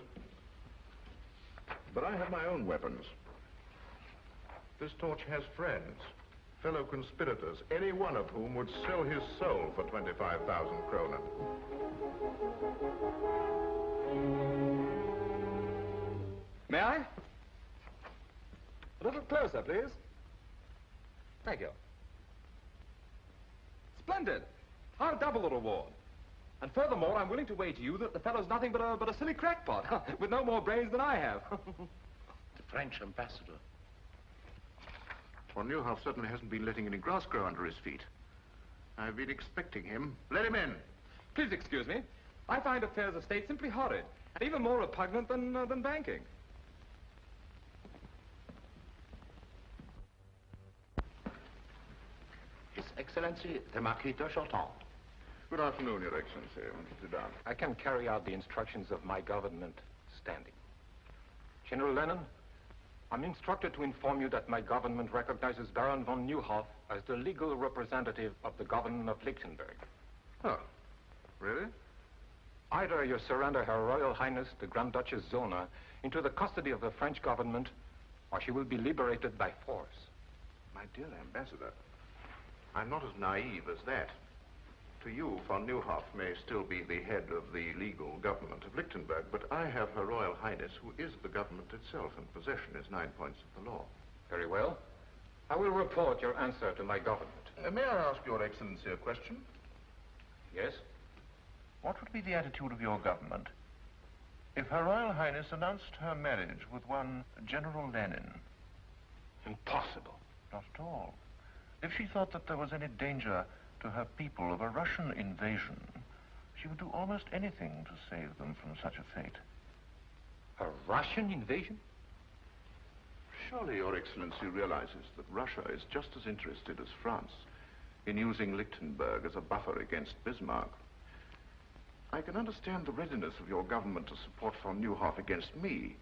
But I have my own weapons. This torch has friends. Fellow conspirators, any one of whom would sell his soul for 25,000 kronen. May I? A little closer, please. Thank you. Splendid. I'll double the reward. And furthermore, I'm willing to wager you that the fellow's nothing but a silly crackpot, with no more brains than I have. The French ambassador. Von Neuhoff certainly hasn't been letting any grass grow under his feet. I've been expecting him. Let him in. Please excuse me. I find affairs of state simply horrid, and even more repugnant than banking. His Excellency, the Marquis de Chanton. Good afternoon, Your Excellency. Sit down. I can carry out the instructions of my government standing. General Lennon, I'm instructed to inform you that my government recognizes Baron von Neuhoff as the legal representative of the government of Lichtenberg. Oh, really? Either you surrender Her Royal Highness, the Grand Duchess Zona, into the custody of the French government, or she will be liberated by force. My dear Ambassador, I'm not as naive as that. To you, von Neuhoff may still be the head of the legal government of Lichtenberg, but I have Her Royal Highness, who is the government itself, and possession is 9 points of the law. Very well. I will report your answer to my government. May I ask Your Excellency a question? Yes? What would be the attitude of your government if Her Royal Highness announced her marriage with one General Lenin? Impossible. Not at all. If she thought that there was any danger to her people of a Russian invasion, she would do almost anything to save them from such a fate. A Russian invasion? Surely Your Excellency realizes that Russia is just as interested as France in using Lichtenberg as a buffer against Bismarck. I can understand the readiness of your government to support von Neuhoff against me,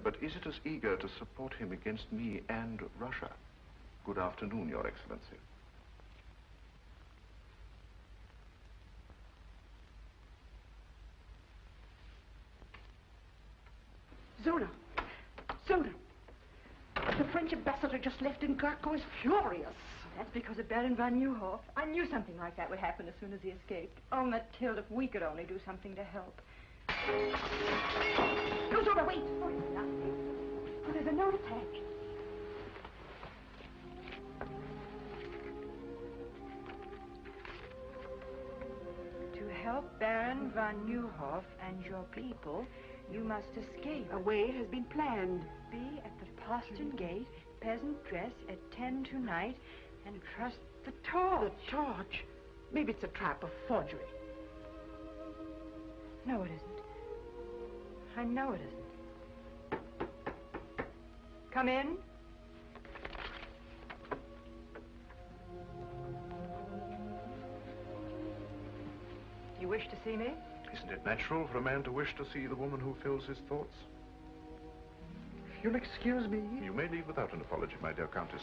but is it as eager to support him against me and Russia? Good afternoon, Your Excellency. Zona! Zona! The French ambassador just left and Garko is furious. That's because of Baron von Neuhoff. I knew something like that would happen as soon as he escaped. Oh, Mathilde, if we could only do something to help. No, Zona, wait! Oh, it's nothing. Oh, there's a note attached. To help Baron von Neuhoff and your people, you must escape. A way has been planned. Be at the postern gate, peasant dress, at 10 tonight, and trust the torch. The torch? Maybe it's a trap, a forgery. No, it isn't. I know it isn't. Come in. You wish to see me? Isn't it natural for a man to wish to see the woman who fills his thoughts? You'll excuse me? You may leave without an apology, my dear Countess.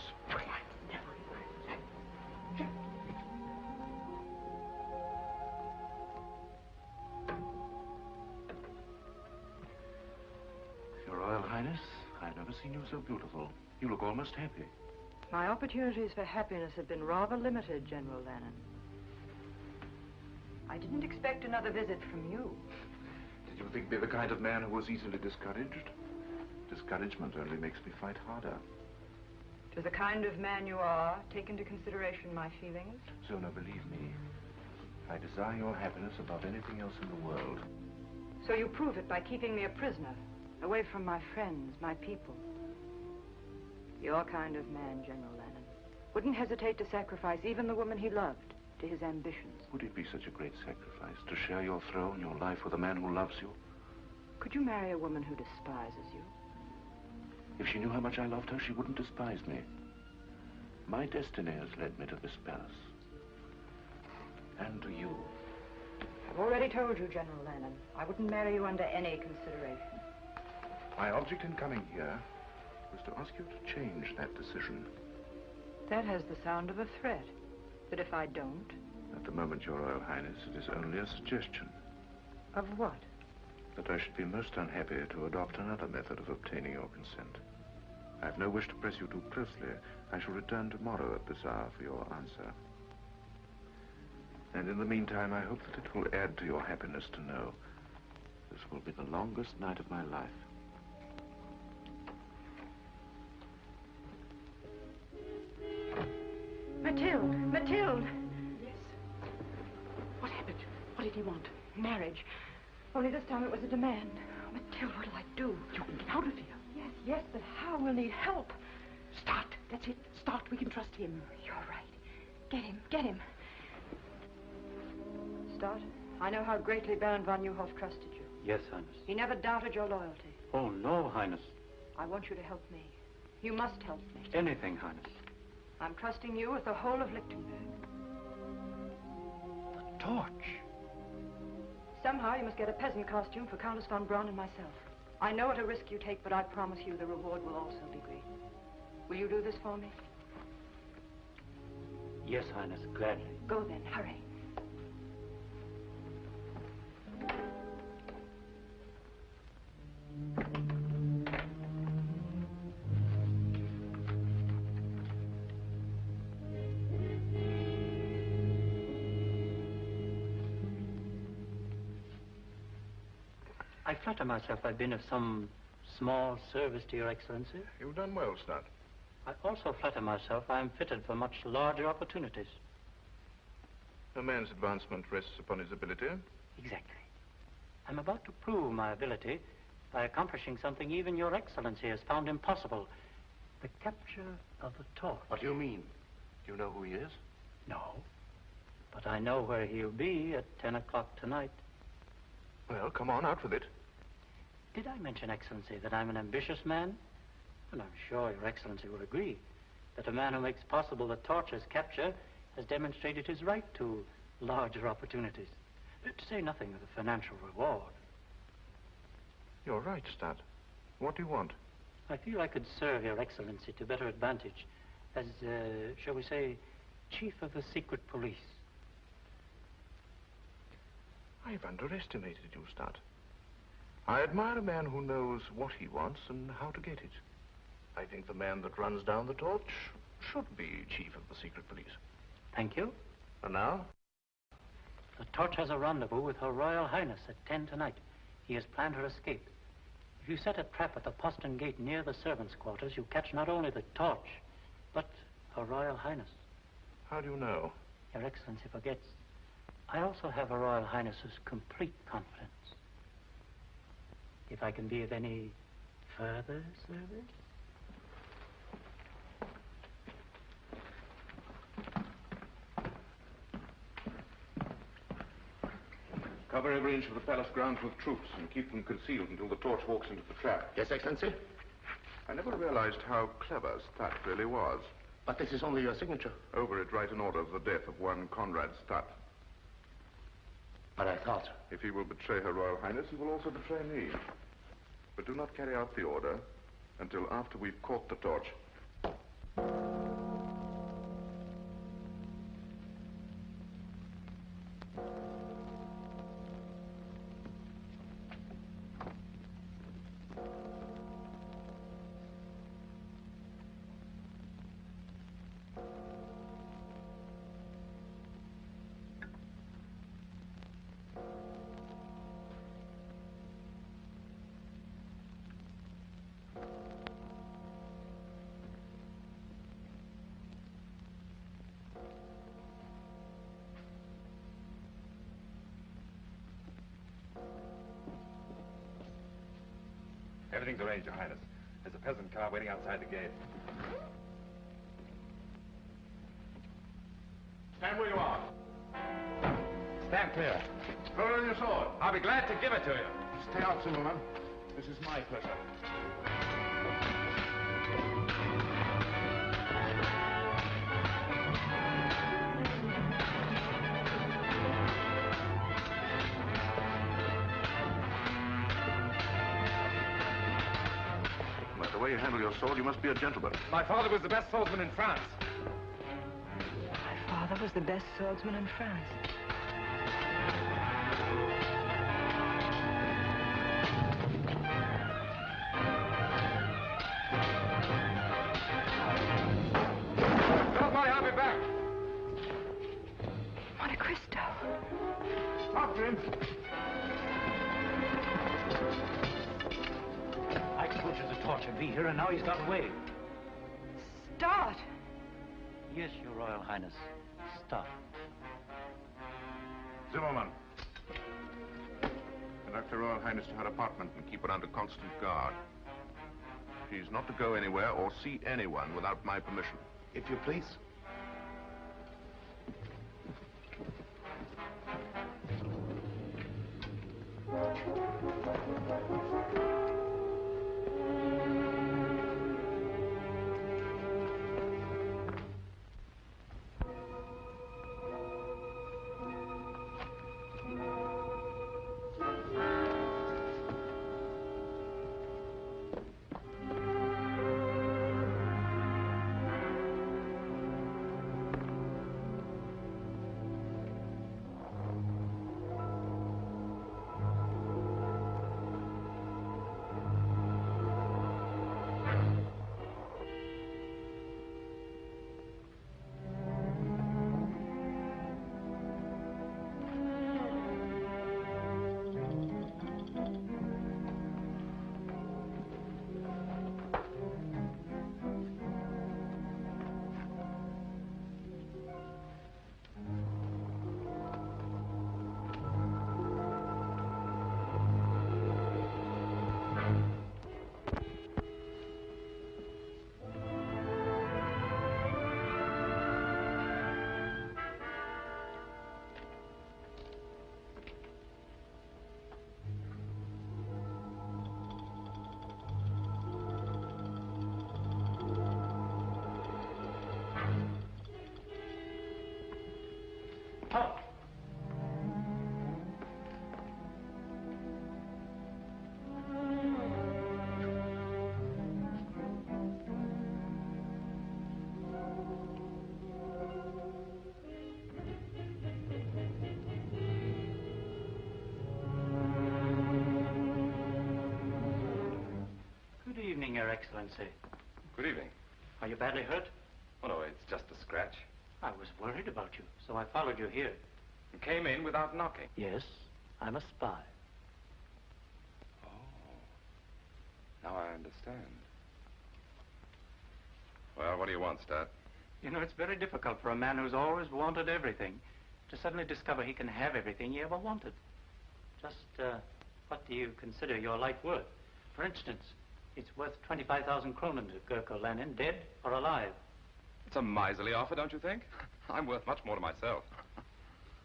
Your Royal Highness, I've never seen you so beautiful. You look almost happy. My opportunities for happiness have been rather limited, General Lannon. I didn't expect another visit from you. Did you think me the kind of man who was easily discouraged? Discouragement only makes me fight harder. To the kind of man you are, take into consideration my feelings. Zona, believe me, I desire your happiness above anything else in the world. So you prove it by keeping me a prisoner, away from my friends, my people. Your kind of man, General Lannon, wouldn't hesitate to sacrifice even the woman he loved to his ambitions. Would it be such a great sacrifice to share your throne, your life with a man who loves you? Could you marry a woman who despises you? If she knew how much I loved her, she wouldn't despise me. My destiny has led me to this palace. And to you. I've already told you, General Lannon, I wouldn't marry you under any consideration. My object in coming here was to ask you to change that decision. That has the sound of a threat. But if I don't? At the moment, Your Royal Highness, it is only a suggestion. Of what? That I should be most unhappy to adopt another method of obtaining your consent. I have no wish to press you too closely. I shall return tomorrow at this hour for your answer. And in the meantime, I hope that it will add to your happiness to know this will be the longest night of my life. Mathilde! Mathilde! Yes? What happened? What did he want? Marriage. Only this time it was a demand. Oh, Mathilde, what'll I do? You can get out of here. Yes, but how? We'll need help. Start. That's it. Start. We can trust him. You're right. Get him. Start. I know how greatly Baron von Neuhoff trusted you. Yes, Highness. He never doubted your loyalty. Oh, no, Highness. I want you to help me. You must help me. Anything, Highness. I'm trusting you with the whole of Lichtenberg. The torch. Somehow you must get a peasant costume for Countess von Braun and myself. I know what a risk you take, but I promise you the reward will also be great. Will you do this for me? Yes, Highness, gladly. Go then, hurry. I flatter myself I've been of some small service to Your Excellency. You've done well, Stott. I also flatter myself I am fitted for much larger opportunities. A man's advancement rests upon his ability. Exactly. I'm about to prove my ability by accomplishing something even Your Excellency has found impossible. The capture of the torch. What do you mean? Do you know who he is? No. But I know where he'll be at 10 o'clock tonight. Well, come on, out with it. Did I mention, Excellency, that I'm an ambitious man? And I'm sure Your Excellency will agree that a man who makes possible the torch's capture has demonstrated his right to larger opportunities. To say nothing of the financial reward. You're right, Stat. What do you want? I feel I could serve Your Excellency to better advantage as, shall we say, Chief of the Secret Police. I've underestimated you, Stat. I admire a man who knows what he wants and how to get it. I think the man that runs down the torch should be Chief of the Secret Police. Thank you. And now? The torch has a rendezvous with Her Royal Highness at 10 tonight. He has planned her escape. If you set a trap at the postern gate near the servants' quarters, you catch not only the torch, but Her Royal Highness. How do you know? Your Excellency forgets. I also have Her Royal Highness's complete confidence. If I can be of any further service? Cover every inch of the palace grounds with troops and keep them concealed until the torch walks into the trap. Yes, Excellency? I never realized how clever Stat really was. But this is only your signature. Over it, write an order of the death of one Conrad Stat. But I thought... If he will betray Her Royal Highness, he will also betray me. But do not carry out the order until after we've caught the torch. Everything's arranged, Your Highness. There's a peasant car waiting outside the gate. Stand where you are. Stand clear. Throw down your sword. I'll be glad to give it to you. Stay out, Zimmerman. This is my pleasure. By the way you handle your sword, you must be a gentleman. My father was the best swordsman in France. My father was the best swordsman in France. Don't worry, I'll be back. Monte Cristo. After him. I told you the torch would be here, and now he's got away. Start. Yes, Your Royal Highness. Stop. Zimmerman. Conduct Her Royal Highness to her apartment and keep her under constant guard. She's not to go anywhere or see anyone without my permission. If you please. Excellency. Good evening. Are you badly hurt? Oh, no, it's just a scratch. I was worried about you, so I followed you here. You came in without knocking. Yes, I'm a spy. Oh. Now I understand. Well, what do you want, Stat? You know, it's very difficult for a man who's always wanted everything to suddenly discover he can have everything he ever wanted. Just, what do you consider your life worth? For instance, it's worth 25,000 kronen to Gurko Lenin, dead or alive. It's a miserly offer, don't you think? I'm worth much more to myself.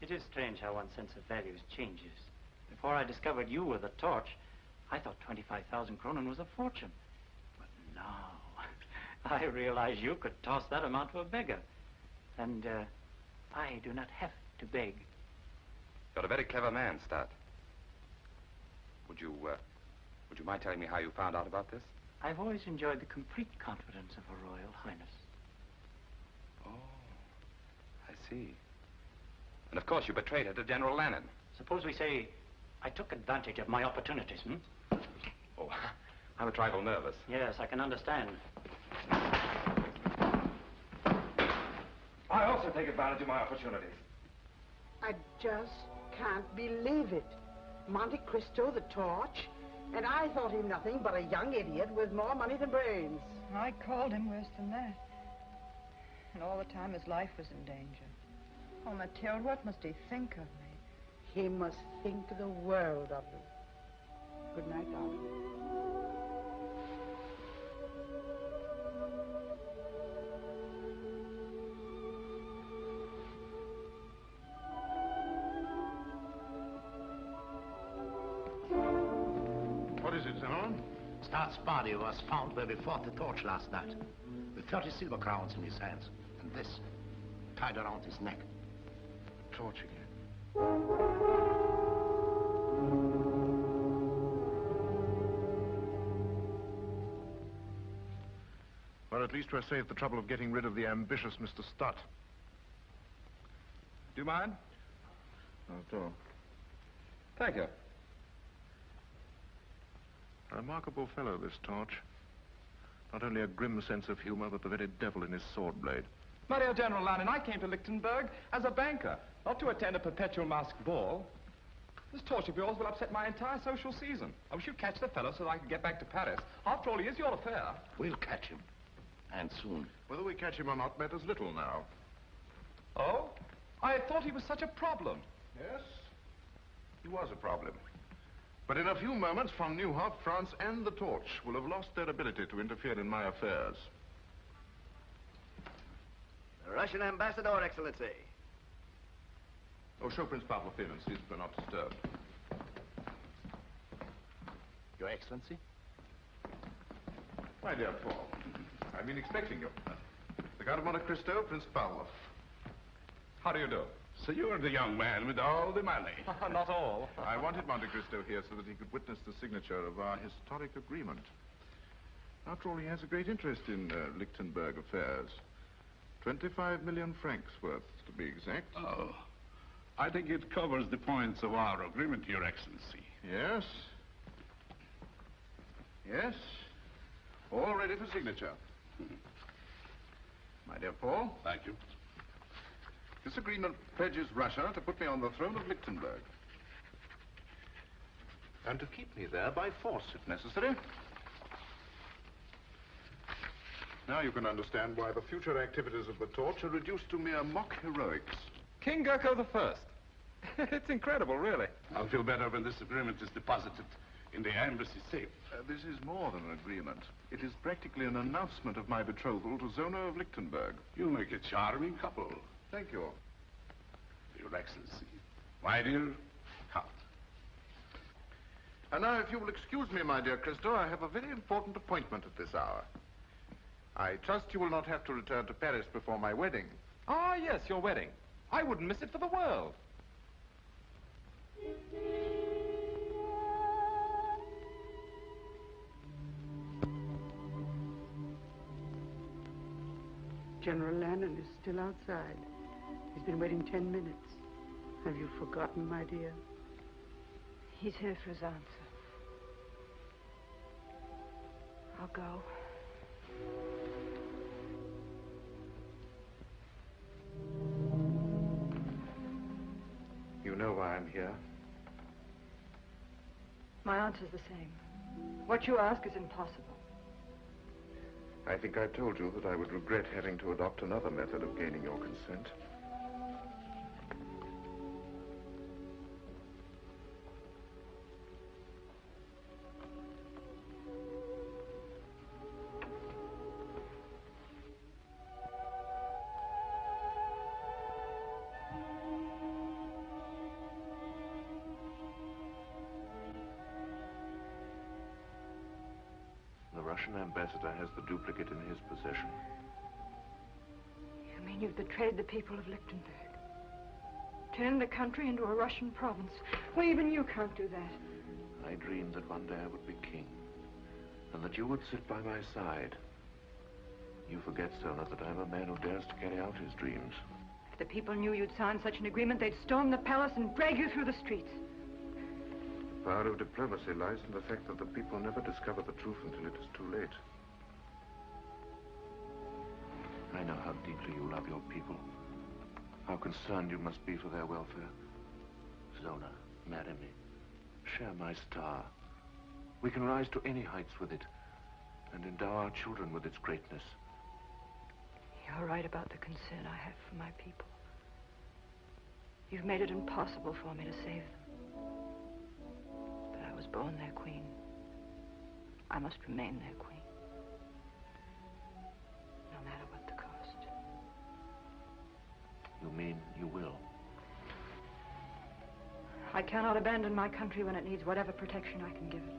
It is strange how one's sense of values changes. Before I discovered you were the torch, I thought 25,000 kronen was a fortune. But now, I realize you could toss that amount to a beggar. And, I do not have to beg. You're a very clever man, Stat. Would you mind telling me how you found out about this? I've always enjoyed the complete confidence of Her Royal Highness. Oh, I see. And of course you betrayed her to General Lenin. Suppose we say I took advantage of my opportunities, Oh, I'm a trifle nervous. Yes, I can understand. I also take advantage of my opportunities. I just can't believe it. Monte Cristo, the torch, and I thought him nothing but a young idiot with more money than brains. I called him worse than that. And all the time his life was in danger. Oh, Mathilde, what must he think of me? He must think the world of you. Good night, darling. What is it, Zimmerman? Start's body was found where we fought the torch last night, with 30 silver crowns in his hands, and this tied around his neck. Torch again. Well, at least we're saved the trouble of getting rid of the ambitious Mr. Stutt. Do you mind? Not at all. Thank you. A remarkable fellow, this Torch. Not only a grim sense of humor, but the very devil in his sword blade. My dear General Lenin, I came to Lichtenberg as a banker, not to attend a perpetual masked ball. This torch of yours will upset my entire social season. I wish you'd catch the fellow so that I could get back to Paris. After all, he is your affair. We'll catch him, and soon. Whether we catch him or not matters little now. Oh? I thought he was such a problem. Yes, he was a problem. But in a few moments, von Neuhoff, France, and the Torch will have lost their ability to interfere in my affairs. The Russian ambassador, Excellency. Oh, show Prince Pavlov in and see that we're not disturbed. Your Excellency? My dear Paul, I've been expecting you. The Count of Monte Cristo, Prince Pavlov. How do you do? So you're the young man with all the money. Not all. I wanted Monte Cristo here so that he could witness the signature of our historic agreement. After all, he has a great interest in Lichtenberg affairs. 25 million francs worth, to be exact. Oh, I think it covers the points of our agreement, Your Excellency. Yes. Yes. All ready for signature. My dear Paul. Thank you. This agreement pledges Russia to put me on the throne of Lichtenberg. And to keep me there by force, if necessary. Now you can understand why the future activities of the Torch are reduced to mere mock heroics. King Gurko I. It's incredible, really. I'll feel better when this agreement is deposited in the embassy safe. This is more than an agreement. It is practically an announcement of my betrothal to Zona of Lichtenberg. You make a charming couple. Thank you. Your Excellency. My dear Count. And now, if you will excuse me, my dear Cristo, I have a very important appointment at this hour. I trust you will not have to return to Paris before my wedding. Ah, yes, your wedding. I wouldn't miss it for the world. General Lenin is still outside. He's been waiting 10 minutes. Have you forgotten, my dear? He's here for his answer. I'll go. You know why I'm here? My answer's the same. What you ask is impossible. I think I told you that I would regret having to adopt another method of gaining your consent. The Russian ambassador has the duplicate in his possession. You mean you've betrayed the people of Lichtenberg? Turned the country into a Russian province? Well, even you can't do that. I dreamed that one day I would be king, and that you would sit by my side. You forget, Sona, that I'm a man who dares to carry out his dreams. If the people knew you'd signed such an agreement, they'd storm the palace and drag you through the streets. The power of diplomacy lies in the fact that the people never discover the truth until it is too late. I know how deeply you love your people, how concerned you must be for their welfare. Zona, marry me. Share my star. We can rise to any heights with it, and endow our children with its greatness. You're right about the concern I have for my people. You've made it impossible for me to save them. But I was born their queen. I must remain their queen. No matter what the cost. You mean you will? I cannot abandon my country when it needs whatever protection I can give it.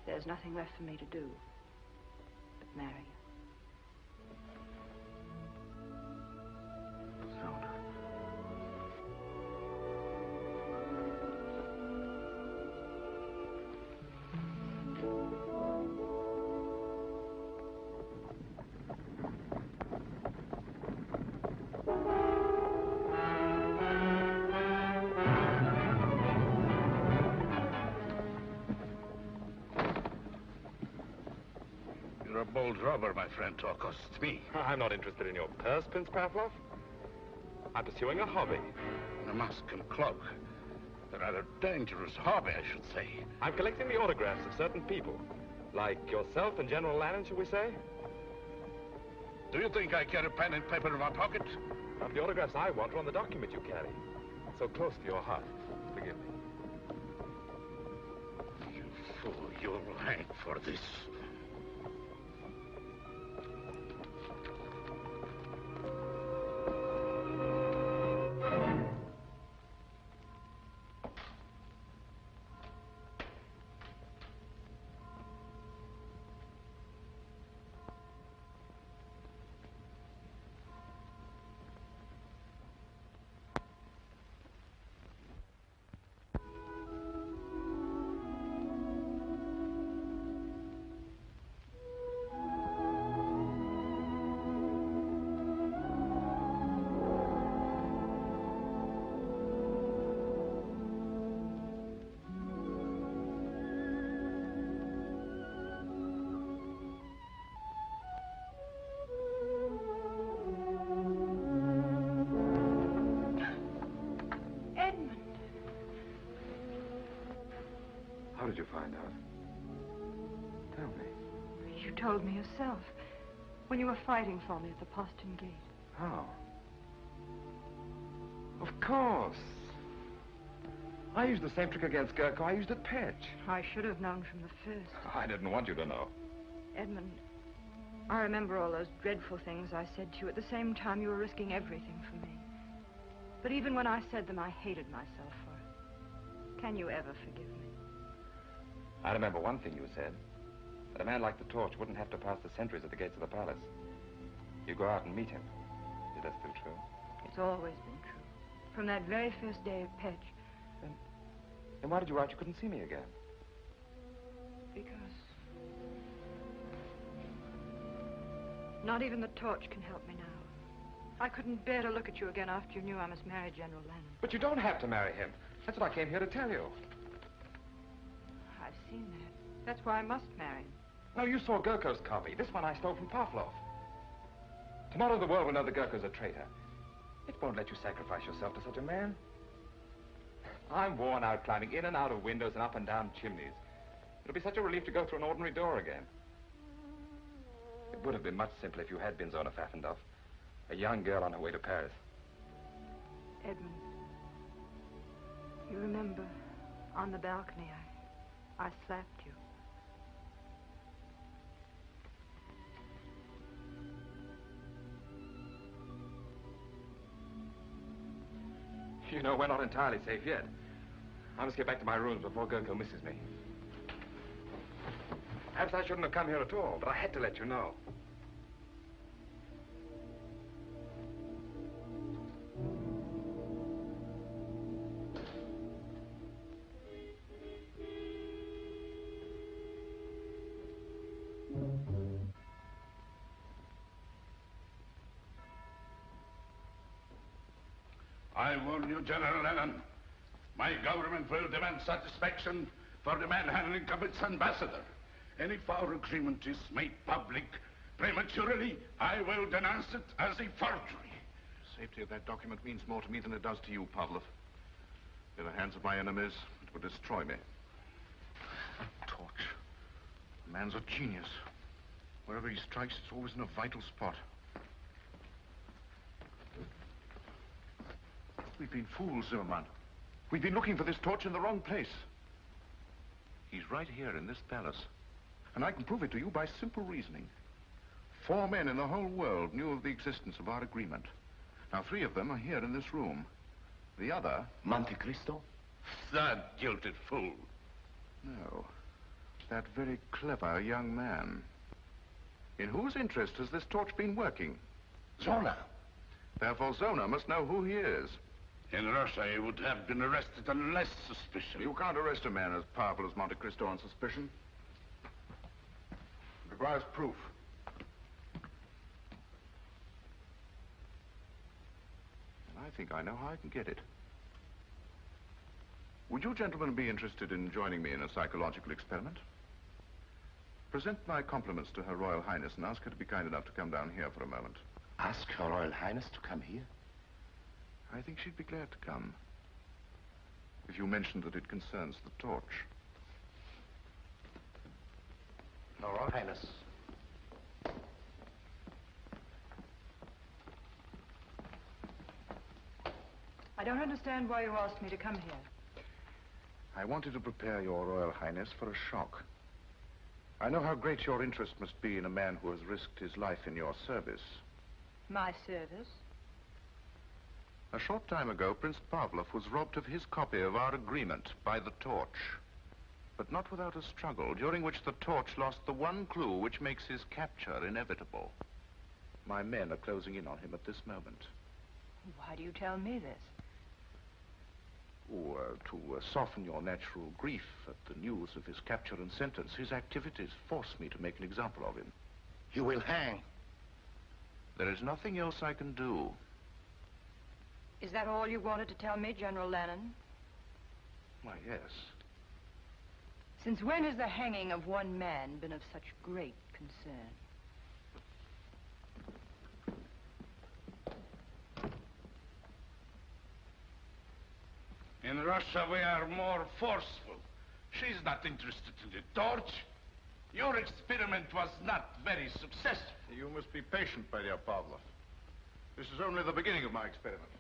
There's nothing left for me to do but marry you. You're a bold robber, my friend. Talk costs me. I'm not interested in your purse, Prince Pavlov. I'm pursuing a hobby. A mask and cloak. A rather dangerous hobby, I should say. I'm collecting the autographs of certain people. Like yourself and General Lannon, shall we say? Do you think I carry pen and paper in my pocket? Now, the autographs I want are on the document you carry. So close to your heart. Forgive me. You fool, you'll hang for this. How did you find out? Tell me. You told me yourself. When you were fighting for me at the postern gate. How? Of course. I used the same trick against Gurko I used at Petch. I should have known from the first. I didn't want you to know. Edmund, I remember all those dreadful things I said to you. At the same time, you were risking everything for me. But even when I said them, I hated myself for it. Can you ever forgive me? I remember one thing you said. That a man like the Torch wouldn't have to pass the sentries at the gates of the palace. You go out and meet him. Is that still true? It's always been true. From that very first day at Petch. Then why did you write you couldn't see me again? Because... not even the Torch can help me now. I couldn't bear to look at you again after you knew I must marry General Lannon. But you don't have to marry him. That's what I came here to tell you. I've seen that. That's why I must marry him. No, you saw Gurko's copy. This one I stole from Pavlov. Tomorrow the world will know that Gurko's a traitor. It won't let you sacrifice yourself to such a man. I'm worn out climbing in and out of windows and up and down chimneys. It'll be such a relief to go through an ordinary door again. It would have been much simpler if you had been Zona Pfaffendorf, a young girl on her way to Paris. Edmund, you remember, on the balcony, I slapped you. You know, we're not entirely safe yet. I must get back to my rooms before Gurko misses me. Perhaps I shouldn't have come here at all, but I had to let you know. I warn you, General Lennon, my government will demand satisfaction for the manhandling of its ambassador. And if our agreement is made public prematurely, I will denounce it as a forgery. Safety of that document means more to me than it does to you, Pavlov. In the hands of my enemies, it would destroy me. Torch. The man's a genius. Wherever he strikes, it's always in a vital spot. We've been fools, Zimmerman. We've been looking for this torch in the wrong place. He's right here in this palace. And I can prove it to you by simple reasoning. 4 men in the whole world knew of the existence of our agreement. Now, 3 of them are here in this room. The other... Monte Cristo? That jilted fool. No. That very clever young man. In whose interest has this torch been working? Zona. Therefore, Zona must know who he is. In Russia, he would have been arrested on less suspicion. You can't arrest a man as powerful as Monte Cristo on suspicion. It requires proof. And I think I know how I can get it. Would you gentlemen be interested in joining me in a psychological experiment? Present my compliments to Her Royal Highness and ask her to be kind enough to come down here for a moment. Ask Her Royal Highness to come here? I think she'd be glad to come. If you mentioned that it concerns the torch. Her Royal Highness. I don't understand why you asked me to come here. I wanted to prepare your Royal Highness for a shock. I know how great your interest must be in a man who has risked his life in your service. My service? A short time ago, Prince Pavlov was robbed of his copy of our agreement by the torch. But not without a struggle, during which the torch lost the one clue which makes his capture inevitable. My men are closing in on him at this moment. Why do you tell me this? To soften your natural grief at the news of his capture and sentence, his activities force me to make an example of him. You will hang. There is nothing else I can do. Is that all you wanted to tell me, General Lennon? Why, yes. Since when has the hanging of one man been of such great concern? In Russia, we are more forceful. She's not interested in the torch. Your experiment was not very successful. You must be patient, my dear Pavlov. This is only the beginning of my experiment.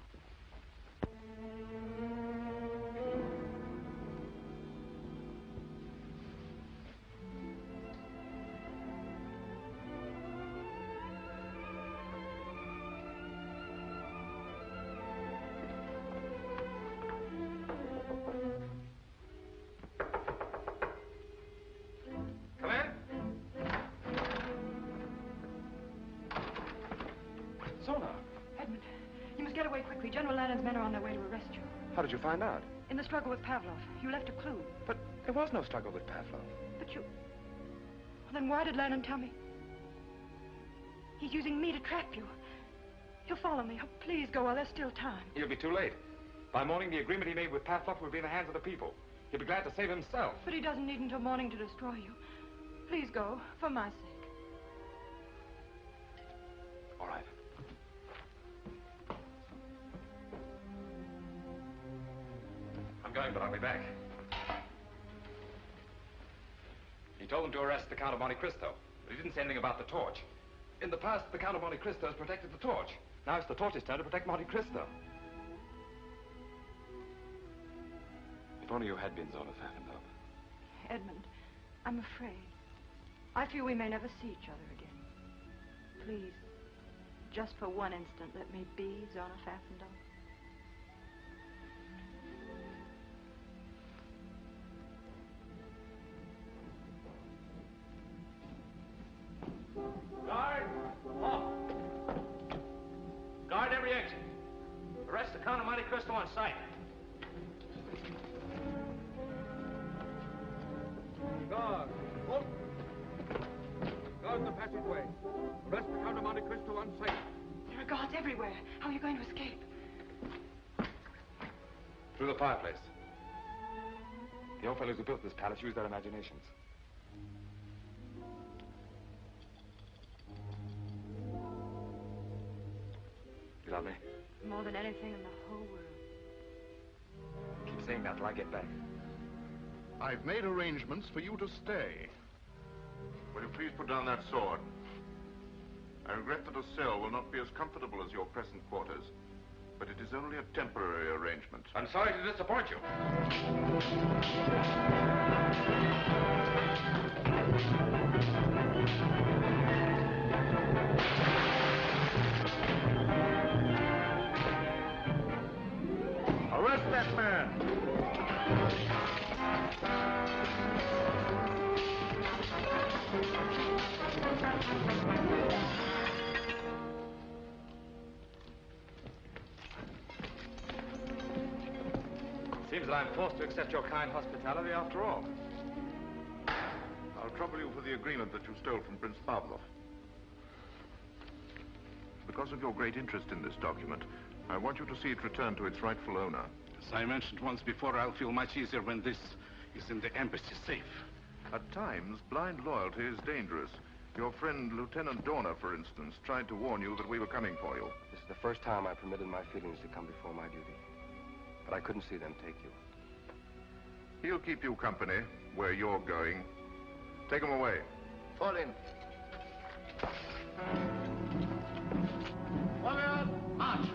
How did you find out? In the struggle with Pavlov. You left a clue. But there was no struggle with Pavlov. But you... Well, then why did Lennon tell me? He's using me to trap you. He'll follow me. Oh, please go while there's still time. He'll be too late. By morning, the agreement he made with Pavlov will be in the hands of the people. He'll be glad to save himself. But he doesn't need until morning to destroy you. Please go, for my sake. All right. I'm going, but I'll be back. He told them to arrest the Count of Monte Cristo, but he didn't say anything about the torch. In the past, the Count of Monte Cristo has protected the torch. Now it's the torch's turn to protect Monte Cristo. If only you had been Son of Monte. Edmund, I'm afraid. I fear we may never see each other again. Please, just for one instant, let me be Son of Monte. Guard! Off! Guard every exit. Arrest the Count of Monte Cristo on sight. Guard! Halt! Guard the passageway. Arrest the Count of Monte Cristo on sight. There are guards everywhere. How are you going to escape? Through the fireplace. The old fellows who built this palace used their imaginations. You love me? More than anything in the whole world. Keep saying that till I get back. I've made arrangements for you to stay. Will you please put down that sword? I regret that a cell will not be as comfortable as your present quarters, but it is only a temporary arrangement. I'm sorry to disappoint you. Arrest that man! Seems that I'm forced to accept your kind hospitality after all. I'll trouble you for the agreement that you stole from Prince Pavlov. Because of your great interest in this document, I want you to see it returned to its rightful owner. As I mentioned once before, I'll feel much easier when this is in the embassy safe. At times, blind loyalty is dangerous. Your friend, Lieutenant Dorner, for instance, tried to warn you that we were coming for you. This is the first time I permitted my feelings to come before my duty. But I couldn't see them take you. He'll keep you company where you're going. Take him away. Fall in. Warrior, march!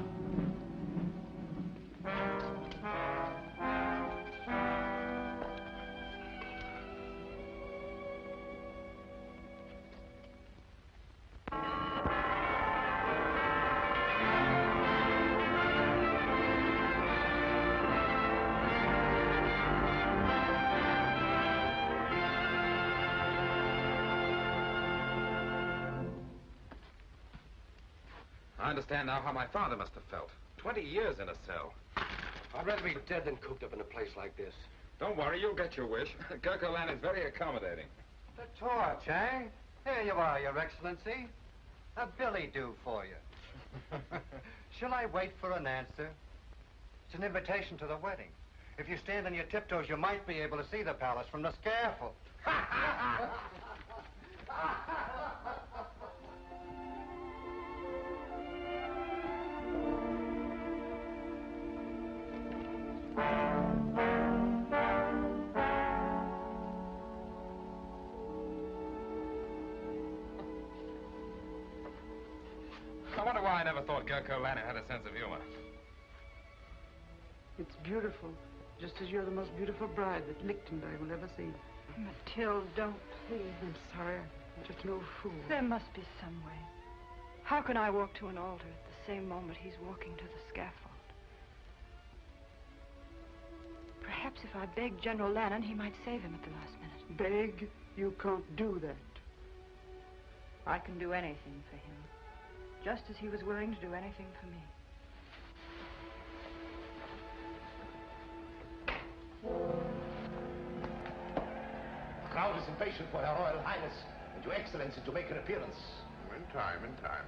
I understand now how my father must have felt. 20 years in a cell. I'd rather be dead than cooped up in a place like this. Don't worry, you'll get your wish. Gurkha Lan is very accommodating. The torch, eh? Here you are, Your Excellency. A billy do for you. Shall I wait for an answer? It's an invitation to the wedding. If you stand on your tiptoes, you might be able to see the palace from the scaffold. I wonder why I never thought Gurkha Lan had a sense of humor. It's beautiful, just as you're the most beautiful bride that Lichtenberg will ever see. Mathilde, don't, please. I'm sorry. I'm just no fool. There must be some way. How can I walk to an altar at the same moment he's walking to the scaffold? Perhaps if I begged General Lannon, he might save him at the last minute. Beg? You can't do that. I can do anything for him, just as he was willing to do anything for me. The crowd is impatient for Her Royal Highness and Your Excellency to make her appearance. In time, in time.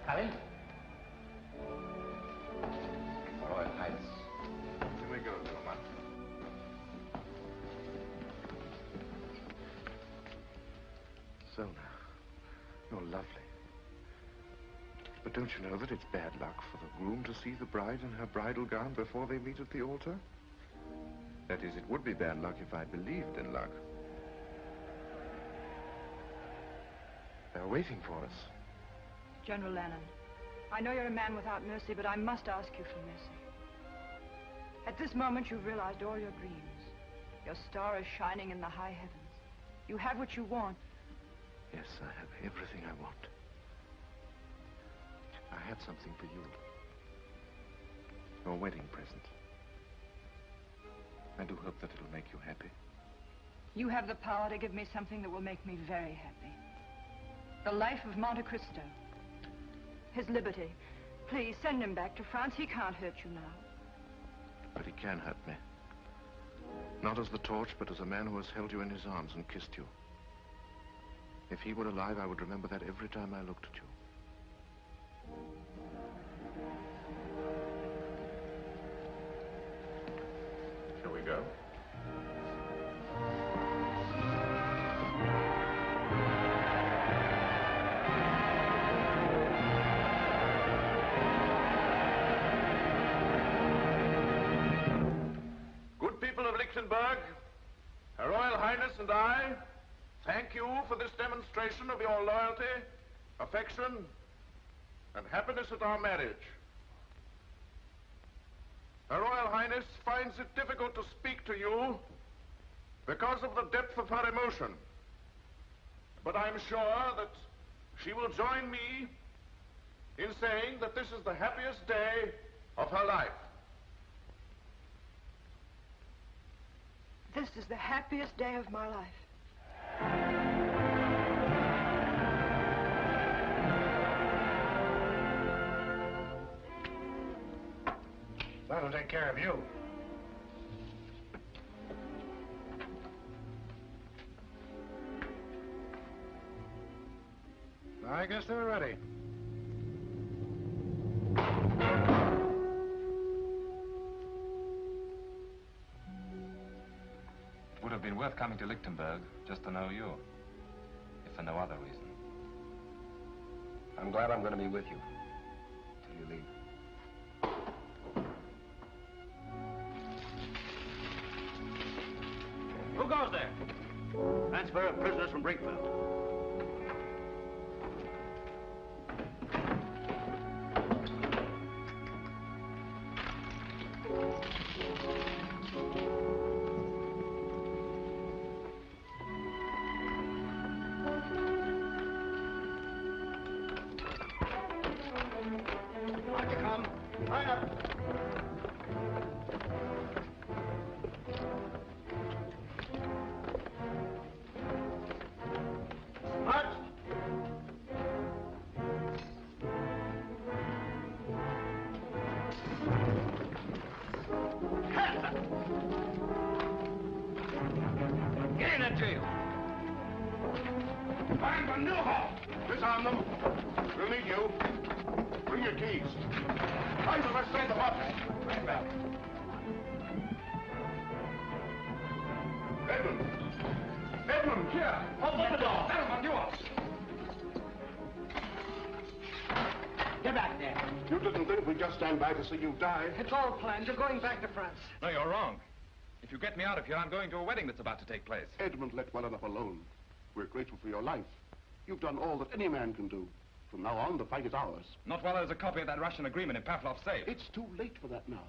Come in. Her Royal Highness. Here we go, little man. Zona, you're lovely. But don't you know that it's bad luck for the groom to see the bride in her bridal gown before they meet at the altar? That is, it would be bad luck if I believed in luck. They're waiting for us. General Lennon, I know you're a man without mercy, but I must ask you for mercy. At this moment, you've realized all your dreams. Your star is shining in the high heavens. You have what you want. Yes, I have everything I want. I have something for you. Your wedding present. I do hope that it'll make you happy. You have the power to give me something that will make me very happy. The life of Monte Cristo. His liberty. Please, send him back to France. He can't hurt you now. But he can hurt me. Not as the torch, but as a man who has held you in his arms and kissed you. If he were alive, I would remember that every time I looked at you. Shall we go? Good people of Lichtenberg, Her Royal Highness and I thank you for this demonstration of your loyalty, affection, and happiness at our marriage. Her Royal Highness finds it difficult to speak to you because of the depth of her emotion. But I'm sure that she will join me in saying that this is the happiest day of her life. This is the happiest day of my life. That'll take care of you. I guess they're ready. It would have been worth coming to Lichtenberg just to know you, if for no other reason. I'm glad I'm going to be with you till you leave. Who goes there? Transfer of prisoners from Brinkfield. On you come. Line up. March. Get in that jail. Find the new hall. Disarm them. We'll need you. Bring your keys. Find them, let's send them up. Right back. Edmund! Edmund, here! Open the door. Gentlemen, you up. Get back there. You didn't think we'd just stand by to see you die? It's all planned. You're going back to France. No, you're wrong. If you get me out of here, I'm going to a wedding that's about to take place. Edmund, let well enough alone. We're grateful for your life. You've done all that any man can do. From now on, the fight is ours. Not while there's a copy of that Russian agreement in Pavlov's safe. It's too late for that now.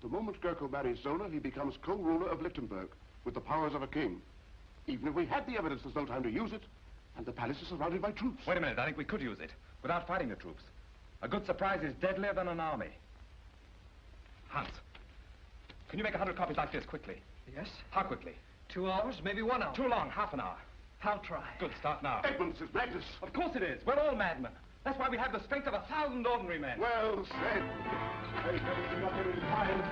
The moment Gurko marries Zona, he becomes co-ruler of Lichtenberg with the powers of a king. Even if we had the evidence, there's no time to use it, and the palace is surrounded by troops. Wait a minute, I think we could use it without fighting the troops. A good surprise is deadlier than an army. Hans, can you make 100 copies like this quickly? Yes? How quickly? 2 hours, maybe 1 hour. Too long, half an hour. I'll try. Good, start now. Edmund, this is madness. Of course it is. We're all madmen. That's why we have the strength of 1,000 ordinary men. Well said. I haven't got there in time.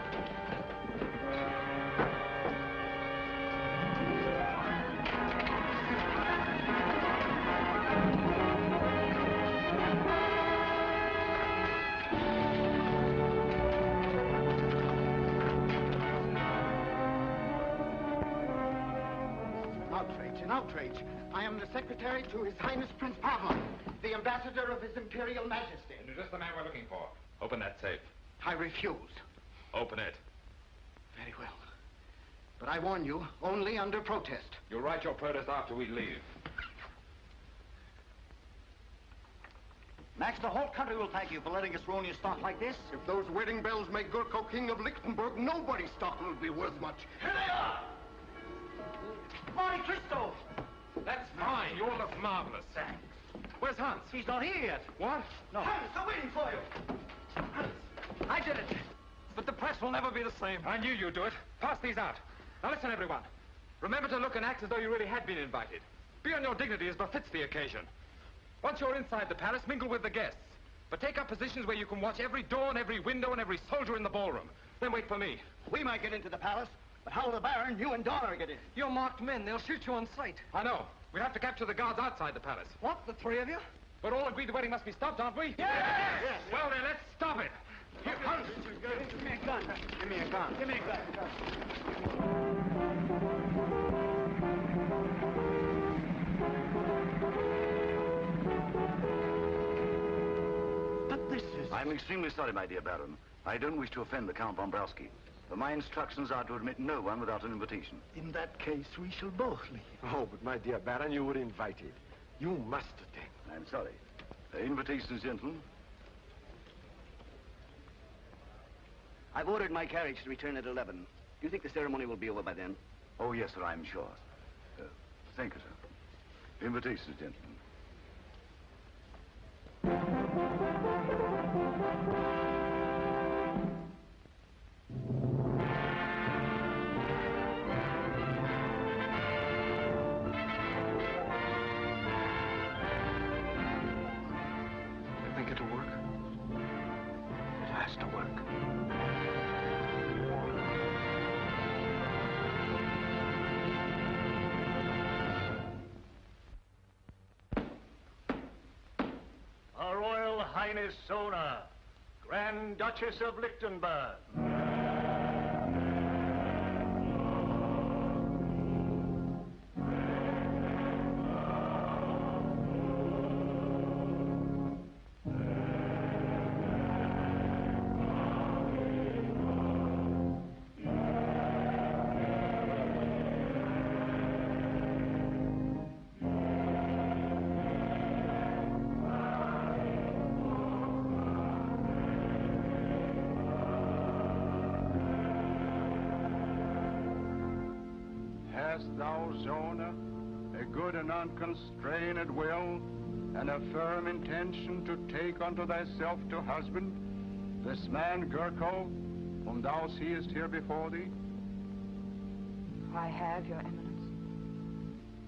Outrageous. an outrage. I am the secretary to His Highness Prince Pavel, the ambassador of His Imperial Majesty. And you're just the man we're looking for. Open that safe. I refuse. Open it. Very well. But I warn you, only under protest. You'll write your protest after we leave. Max, the whole country will thank you for letting us ruin your stock like this. If those wedding bells make Gurko king of Lichtenberg, nobody's stock will be worth much. Here they are! Monte Cristo! That's fine. You all look marvelous. Thanks. Where's Hans? He's not here yet. What? No. Hans, they're waiting for you. Hans, I did it. But the press will never be the same. I knew you'd do it. Pass these out. Now listen, everyone. Remember to look and act as though you really had been invited. Be on your dignity as befits the occasion. Once you're inside the palace, mingle with the guests. But take up positions where you can watch every door and every window and every soldier in the ballroom. Then wait for me. We might get into the palace, but how will the Baron, you and Donner get in? You're marked men. They'll shoot you on sight. I know. We'll have to capture the guards outside the palace. What, the three of you? But all agreed the wedding must be stopped, aren't we? Yes! Yes! Well, then, let's stop it. Here, Hans. Give me a gun. Give me a gun. Give me a gun. But this is... I'm extremely sorry, my dear Baron. I don't wish to offend the Count von Browski. But my instructions are to admit no one without an invitation. In that case, we shall both leave. Oh, but my dear Baron, you were invited. You must attend. I'm sorry. Invitations, gentlemen. I've ordered my carriage to return at 11. Do you think the ceremony will be over by then? Oh, yes, sir, I'm sure. Thank you, sir. Invitations, gentlemen. You think it'll work? It has to work. Her Royal Highness Sona, Grand Duchess of Lichtenberg. Hast thou, Zona, a good and unconstrained will, and a firm intention to take unto thyself to husband this man Gurko, whom thou seest here before thee? I have, Your Eminence.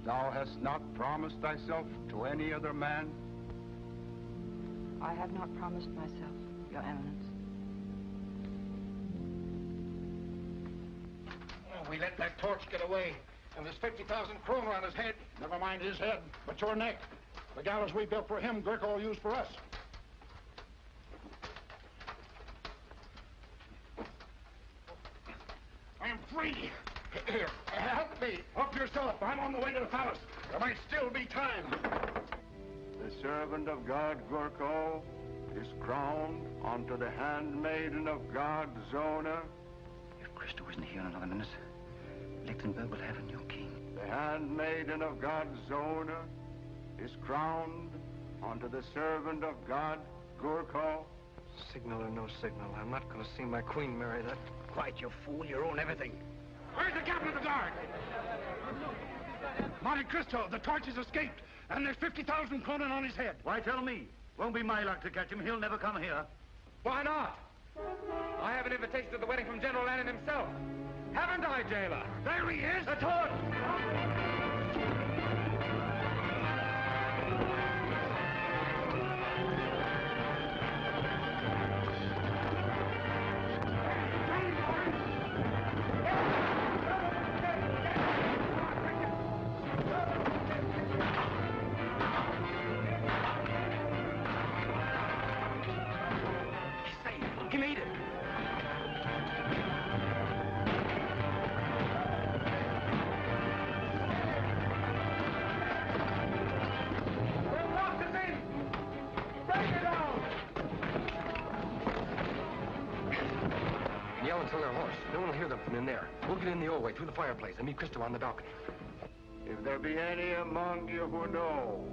Thou hast not promised thyself to any other man? I have not promised myself, Your Eminence. We let that torch get away, and there's 50,000 kroner on his head. Never mind his head, but your neck. The gallows we built for him, Gurko will use for us. I am free. Here, help me. Help yourself. I'm on the way to the palace. There might still be time. The servant of God, Gurko, is crowned unto the handmaiden of God, Zona. If Cristo isn't here in another minute, Lichtenberg will have a new king. The handmaiden of God, Zona, is crowned unto the servant of God, Gurko. Signal or no signal, I'm not going to see my queen marry that. Quiet, you fool. You own everything. Where's the captain of the guard? Monte Cristo, the torch has escaped, and there's 50,000 kroner on his head. Why tell me? Won't be my luck to catch him. He'll never come here. Why not? I have an invitation to the wedding from General Lannon himself. Haven't I, jailer? There he is! The torch! He made it. now until they're hoarse. No one will hear them from in there. We'll get in the old way, through the fireplace, and meet Cristo on the balcony. If there be any among you who know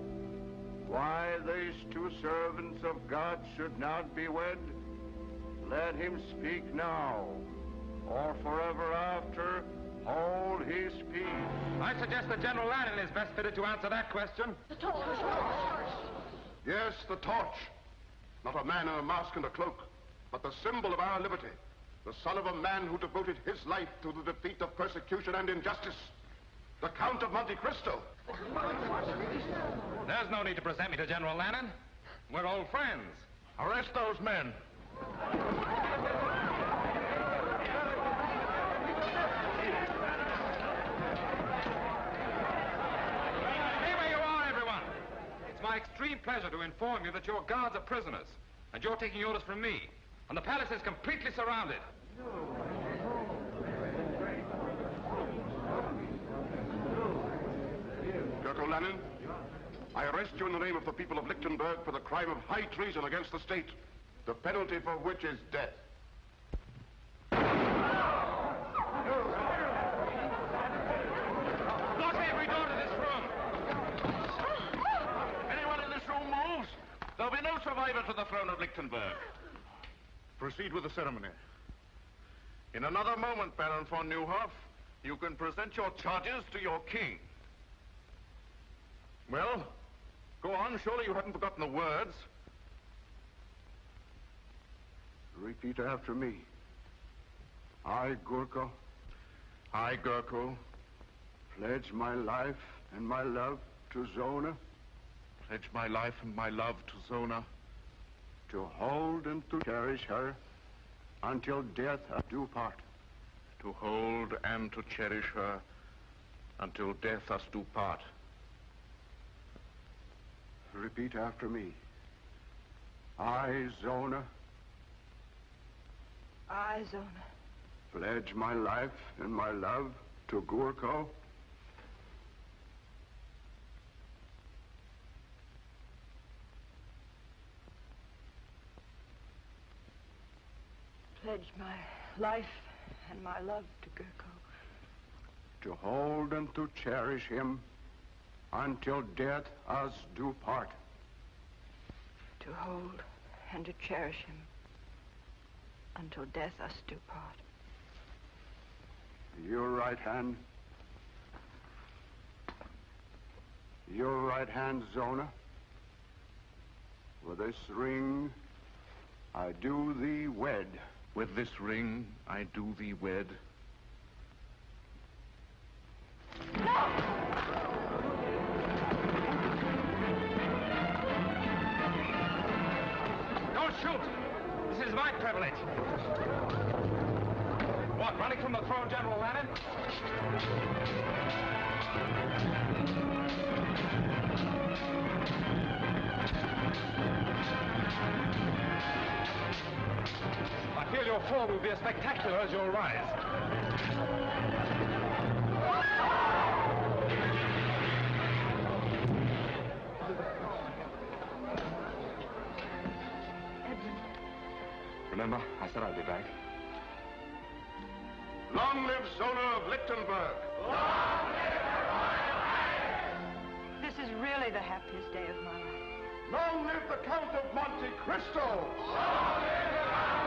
why these two servants of God should not be wed, let him speak now, or forever after hold his peace. I suggest that General Lannon is best fitted to answer that question. The torch! Yes, the torch. Not a man in a mask and a cloak, but the symbol of our liberty. The son of a man who devoted his life to the defeat of persecution and injustice. The Count of Monte Cristo. There's no need to present me to General Lannon. We're old friends. Arrest those men. Stay where you are, everyone. It's my extreme pleasure to inform you that your guards are prisoners, and you're taking orders from me. And the palace is completely surrounded. Gurko Lannon, I arrest you in the name of the people of Lichtenberg for the crime of high treason against the state, the penalty for which is death. Lock every door to this room. Anyone in this room moves, there'll be no survivor to the throne of Lichtenberg. Proceed with the ceremony. In another moment, Baron von Neuhoff, you can present your charges to your king. Well, go on. Surely you haven't forgotten the words. Repeat after me. I, Gurko, pledge my life and my love to Zona. Pledge my life and my love to Zona. To hold and to cherish her until death us do part. To hold and to cherish her until death us do part. Repeat after me. I, Zona, pledge my life and my love to Gurko. Pledge my life and my love to Gurko. To hold and to cherish him until death us do part. To hold and to cherish him until death us do part. Your right hand. Your right hand, Zona. With this ring, I do thee wed. With this ring, I do thee wed. Don't shoot! This is my privilege. What, running from the throne, General Lannon? I feel your fall will be as spectacular as your rise. Remember, I said I'd be back. Long live Zona of Lichtenberg! Long live the Royal Highness! This is really the happiest day of my life. Long live the Count of Monte Cristo! Long live the Count!